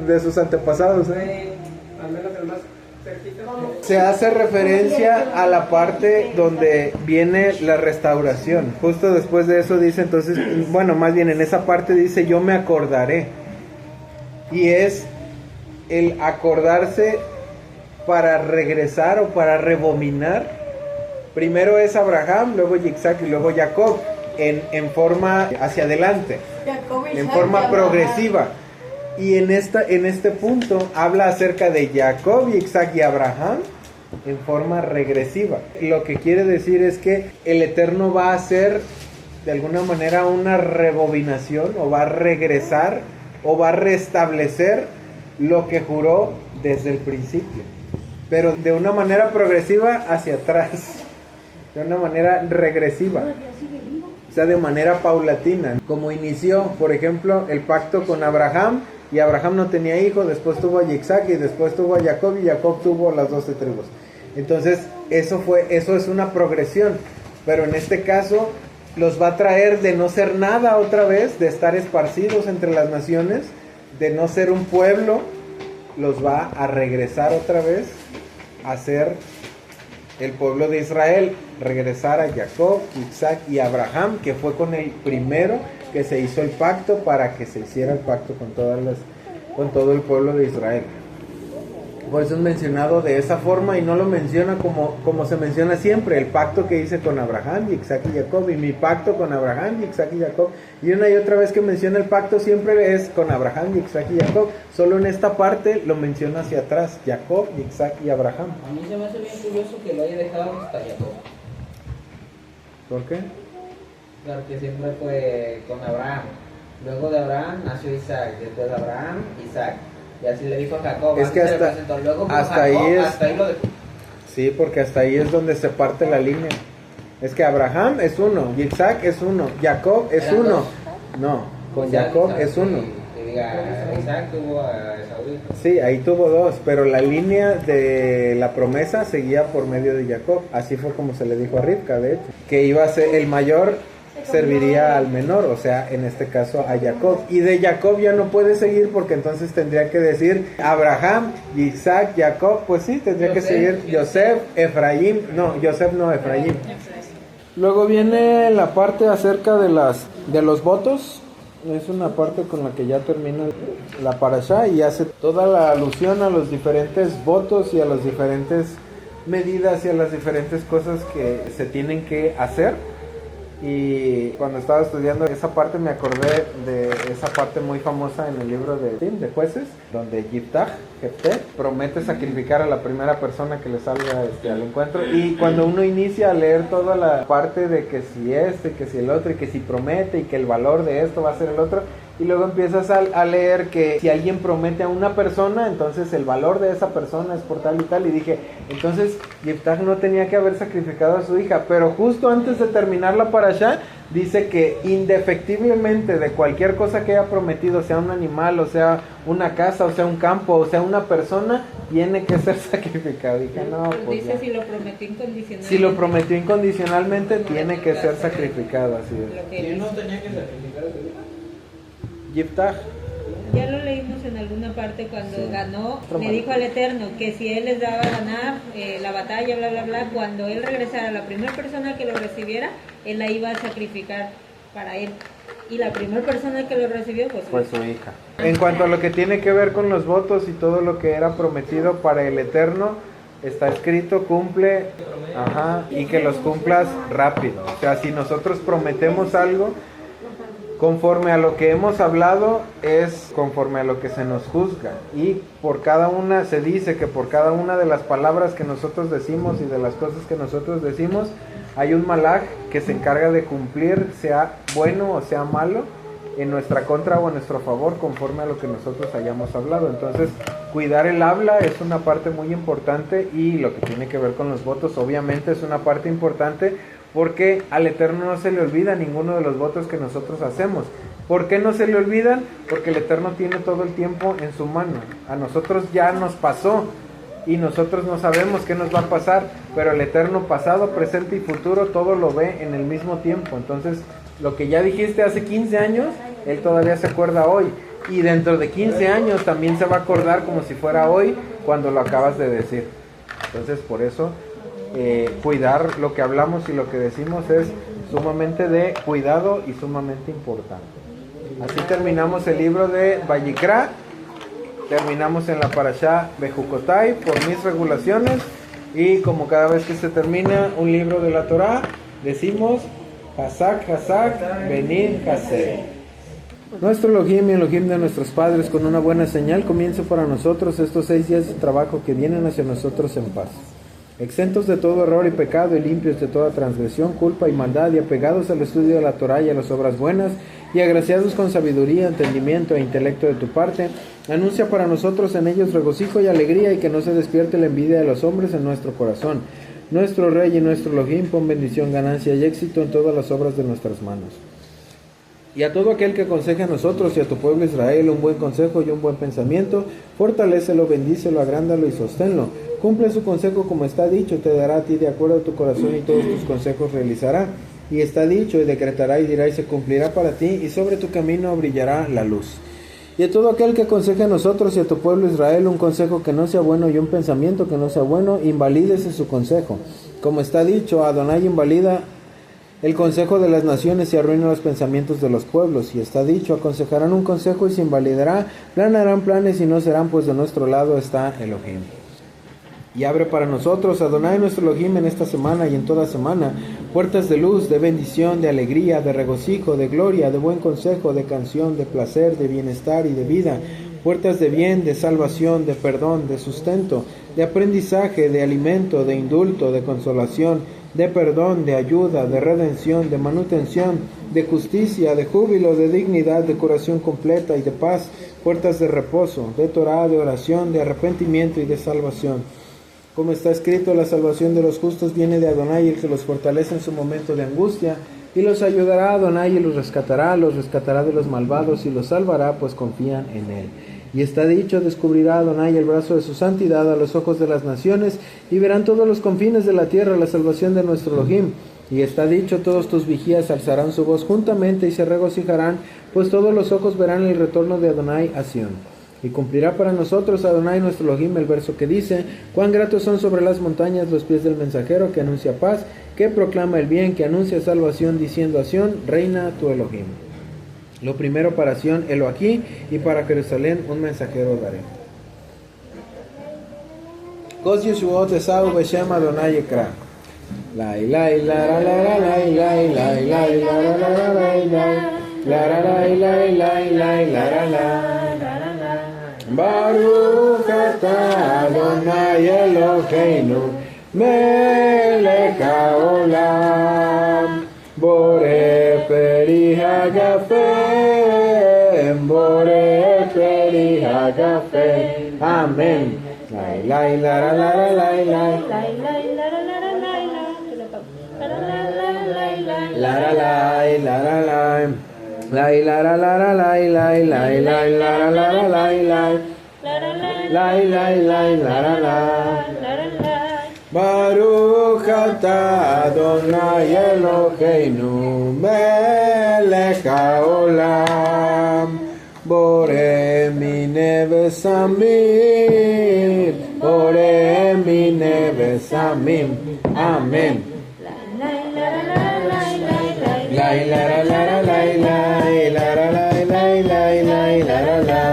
de sus antepasados, al menos el más cerquita. Se hace referencia a la parte donde viene la restauración. Justo después de eso dice, entonces, bueno, más bien en esa parte dice, yo me acordaré. Y es el acordarse para regresar o para rebobinar. Primero es Abraham, luego Isaac y luego Jacob, en forma hacia adelante, en forma progresiva. Y en este punto habla acerca de Jacob, Isaac y Abraham en forma regresiva. Lo que quiere decir es que el Eterno va a hacer de alguna manera una rebobinación, o va a regresar, o va a restablecer lo que juró desde el principio, pero de una manera progresiva hacia atrás, de una manera regresiva, o sea, de manera paulatina, como inició, por ejemplo, el pacto con Abraham, y Abraham no tenía hijo, después tuvo a Isaac y después tuvo a Jacob, y Jacob tuvo las 12 tribus. Entonces eso es una progresión, pero en este caso los va a traer de no ser nada otra vez, de estar esparcidos entre las naciones, de no ser un pueblo, los va a regresar otra vez a ser el pueblo de Israel, regresar a Jacob, Isaac y Abraham, que fue con el primero que se hizo el pacto para que se hiciera el pacto con con todo el pueblo de Israel. Por eso es mencionado de esa forma y no lo menciona como se menciona siempre, el pacto que hice con Abraham, Isaac y Jacob, y mi pacto con Abraham, Isaac y Jacob. Y una y otra vez que menciona el pacto siempre es con Abraham, Isaac y Jacob. Solo en esta parte lo menciona hacia atrás, Jacob, Isaac y Abraham. A mí se me hace bien curioso que lo haya dejado hasta Jacob. ¿Por qué? Claro que siempre fue con Abraham. Luego de Abraham nació Isaac, después de Abraham, Isaac. Y así le dijo a Jacob. Es que Luego hasta Jacob, ahí es... hasta ahí lo dejó. Sí, porque hasta ahí es donde se parte la línea. Es que Abraham es uno, Isaac es uno, Jacob es Eran uno. dos. No, con Isaac, Jacob Isaac, es uno. que diga, Isaac tuvo a Esaú. Sí, ahí tuvo dos, pero la línea de la promesa seguía por medio de Jacob. Así fue como se le dijo a Rivka, de hecho, que iba a ser el mayor, serviría al menor, o sea, en este caso a Jacob. Y de Jacob ya no puede seguir porque entonces tendría que decir Abraham, Isaac, Jacob, pues sí, tendría que seguir Joseph, Efraín, no, Joseph no, Efraín. Luego viene la parte acerca de los votos. Es una parte con la que ya termina la parashá y hace toda la alusión a los diferentes votos y a las diferentes medidas y a las diferentes cosas que se tienen que hacer. Y cuando estaba estudiando esa parte me acordé de esa parte muy famosa en el libro de Jueces, donde Yiftach, Jefté, promete sacrificar a la primera persona que le salga al encuentro. Y cuando uno inicia a leer toda la parte de que si que si el otro, y que si promete, y que el valor de esto va a ser el otro, y luego empiezas a leer que si alguien promete a una persona, entonces el valor de esa persona es por tal y tal, y dije, entonces Yiftach no tenía que haber sacrificado a su hija, pero justo antes de terminar la parashá, dice que indefectiblemente de cualquier cosa que haya prometido, sea un animal, o sea una casa, o sea un campo, o sea una persona, tiene que ser sacrificado. Dije, no, pues dice ya. si lo prometió incondicionalmente. Si lo prometió incondicionalmente, tiene que ser sacrificado, así es. Lo que ¿Quién no dice. tenía que sacrificar a su hija? Yiftach. Ya lo leímos en alguna parte cuando Sí. ganó, Otro le mal. dijo al Eterno que si él les daba a ganar la batalla, bla, bla, bla, cuando él regresara, la primera persona que lo recibiera, él la iba a sacrificar para él. Y la primera persona que lo recibió, pues Fue su hija. En cuanto a lo que tiene que ver con los votos y todo lo que era prometido para el Eterno, está escrito, cumple, y que los cumplas rápido. O sea, si nosotros prometemos algo, conforme a lo que hemos hablado, es conforme a lo que se nos juzga. Y por cada una, se dice que por cada una de las palabras que nosotros decimos y de las cosas que nosotros decimos, hay un malaj que se encarga de cumplir, sea bueno o sea malo, en nuestra contra o en nuestro favor, conforme a lo que nosotros hayamos hablado. Entonces, cuidar el habla es una parte muy importante, y lo que tiene que ver con los votos, obviamente, es una parte importante, porque al Eterno no se le olvida ninguno de los votos que nosotros hacemos. ¿Por qué no se le olvidan? Porque el Eterno tiene todo el tiempo en su mano. A nosotros ya nos pasó, y nosotros no sabemos qué nos va a pasar, pero el Eterno, pasado, presente y futuro, todo lo ve en el mismo tiempo. Entonces, lo que ya dijiste hace 15 años, Él todavía se acuerda hoy, y dentro de 15 años también se va a acordar como si fuera hoy, cuando lo acabas de decir. Entonces, por eso, cuidar lo que hablamos y lo que decimos es sumamente de cuidado y sumamente importante. Así terminamos el libro de Vayikra. Terminamos en la parashá Bejucotai por mis regulaciones, y como cada vez que se termina un libro de la Torá, decimos Hazak, Hazak, Benid, Hased. Nuestro Elohim y Elohim de nuestros padres, con una buena señal, comienza para nosotros estos 6 días de trabajo que vienen hacia nosotros en paz. Exentos de todo error y pecado, y limpios de toda transgresión, culpa y maldad, y apegados al estudio de la Torá y a las obras buenas, y agraciados con sabiduría, entendimiento e intelecto de tu parte, anuncia para nosotros en ellos regocijo y alegría, y que no se despierte la envidia de los hombres en nuestro corazón. Nuestro Rey y nuestro Elohim, pon bendición, ganancia y éxito en todas las obras de nuestras manos. Y a todo aquel que aconseje a nosotros y a tu pueblo Israel un buen consejo y un buen pensamiento, fortalécelo, bendícelo, agrándalo y sosténlo. Cumple su consejo como está dicho, te dará a ti de acuerdo a tu corazón, y todos tus consejos realizará. Y está dicho, y decretará y dirá y se cumplirá para ti, y sobre tu camino brillará la luz. Y a todo aquel que aconseje a nosotros y a tu pueblo Israel un consejo que no sea bueno y un pensamiento que no sea bueno, invalídese su consejo. Como está dicho, Adonai invalida el consejo de las naciones y arruina los pensamientos de los pueblos. Y está dicho, aconsejarán un consejo y se invalidará, planearán planes y no serán, pues de nuestro lado está Elohim. Y abre para nosotros, Adonai nuestro Elohim, en esta semana y en toda semana, puertas de luz, de bendición, de alegría, de regocijo, de gloria, de buen consejo, de canción, de placer, de bienestar y de vida, puertas de bien, de salvación, de perdón, de sustento, de aprendizaje, de alimento, de indulto, de consolación, de perdón, de ayuda, de redención, de manutención, de justicia, de júbilo, de dignidad, de curación completa y de paz, puertas de reposo, de Torah, de oración, de arrepentimiento y de salvación. Como está escrito, la salvación de los justos viene de Adonai, el que los fortalece en su momento de angustia, y los ayudará Adonai y los rescatará de los malvados y los salvará, pues confían en él. Y está dicho, descubrirá Adonai el brazo de su santidad a los ojos de las naciones, y verán todos los confines de la tierra la salvación de nuestro Elohim. Y está dicho, todos tus vigías alzarán su voz juntamente y se regocijarán, pues todos los ojos verán el retorno de Adonai a Sión. Y cumplirá para nosotros Adonai nuestro Elohim el verso que dice, cuán gratos son sobre las montañas los pies del mensajero que anuncia paz, que proclama el bien, que anuncia salvación, diciendo a Sión, reina tu Elohim. Lo primero para Sión, helo aquí, y para Jerusalén un mensajero daré. Kos Yeshuot Esau Beshem Adonai Ekra. La ilai la la la la la ilai la ilai la la la la la ilai la la la ilai la ilai la la la. Baruch atah Adonai Eloheinu melech haolam boreh peri hagafem boreh peri hagafem. Amén. La la la la la la la la la la la. La la la la la la la la la la la la la la. Baruch atah Adonai Eloheinu melech haolam boreh minei vesamim boreh minei vesamim. Amén. La la la la la la la la la la la la la la la la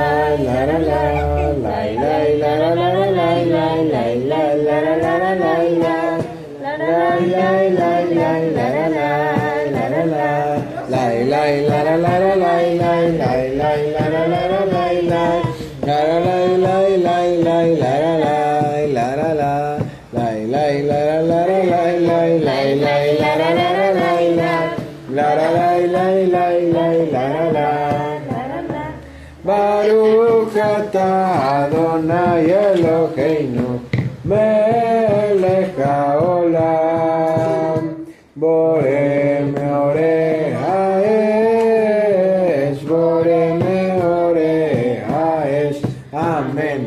Baruch atah Adonai Eloheinu melech haolam boreh meoreh haesh boreh meoreh haesh. Amén.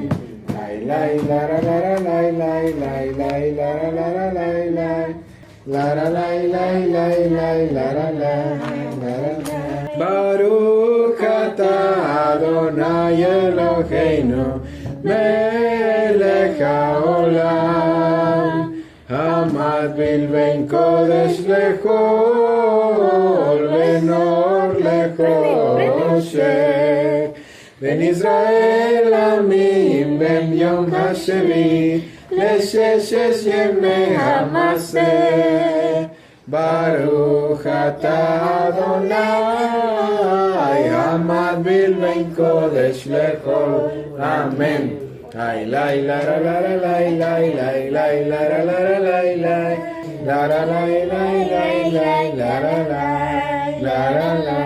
La la la la la la la la la la la la. Baruch atah Adonai Eloheinu melech haolam hamad bilbein kodesh lechol venor lechoshech ben Israel amim ben yom hashevi לששת ימי המעשה. ברוך אתה אדוני המבדיל בין קודש לכל. אמן. Lai lai la la la la lai lai lai lai la la la la lai lai la la lai lai lai lai la la la la la.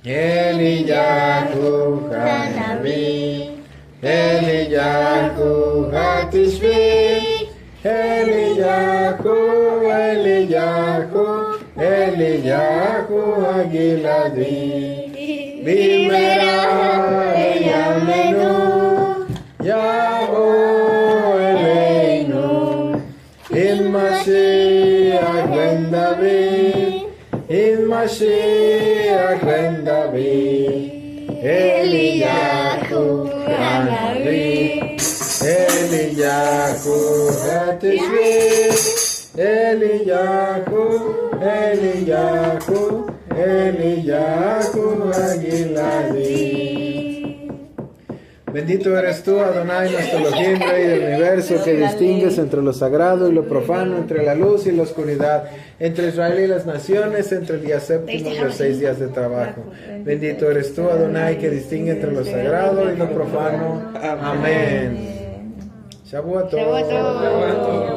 Eliyahu Hanavi, Eliyahu Hatishvi, Eliyahu Eliyahu Hagiladi. Bimera Yamenu Yahoo Eleinu in Mashiach ben David, in Mashiach ben David. Eliyahu Hanavi, Eliyahu Hatishvi, Eliyahu, Eliyahu, Eliyahu Agiladi. Bendito eres tú, Adonai, nuestro Elohim, Rey del universo, que distingues entre lo sagrado y lo profano, entre la luz y la oscuridad, entre Israel y las naciones, entre el día séptimo y los 6 días de trabajo. Bendito eres tú, Adonai, que distingue entre lo sagrado y lo profano. Amén. Shavuot Tov.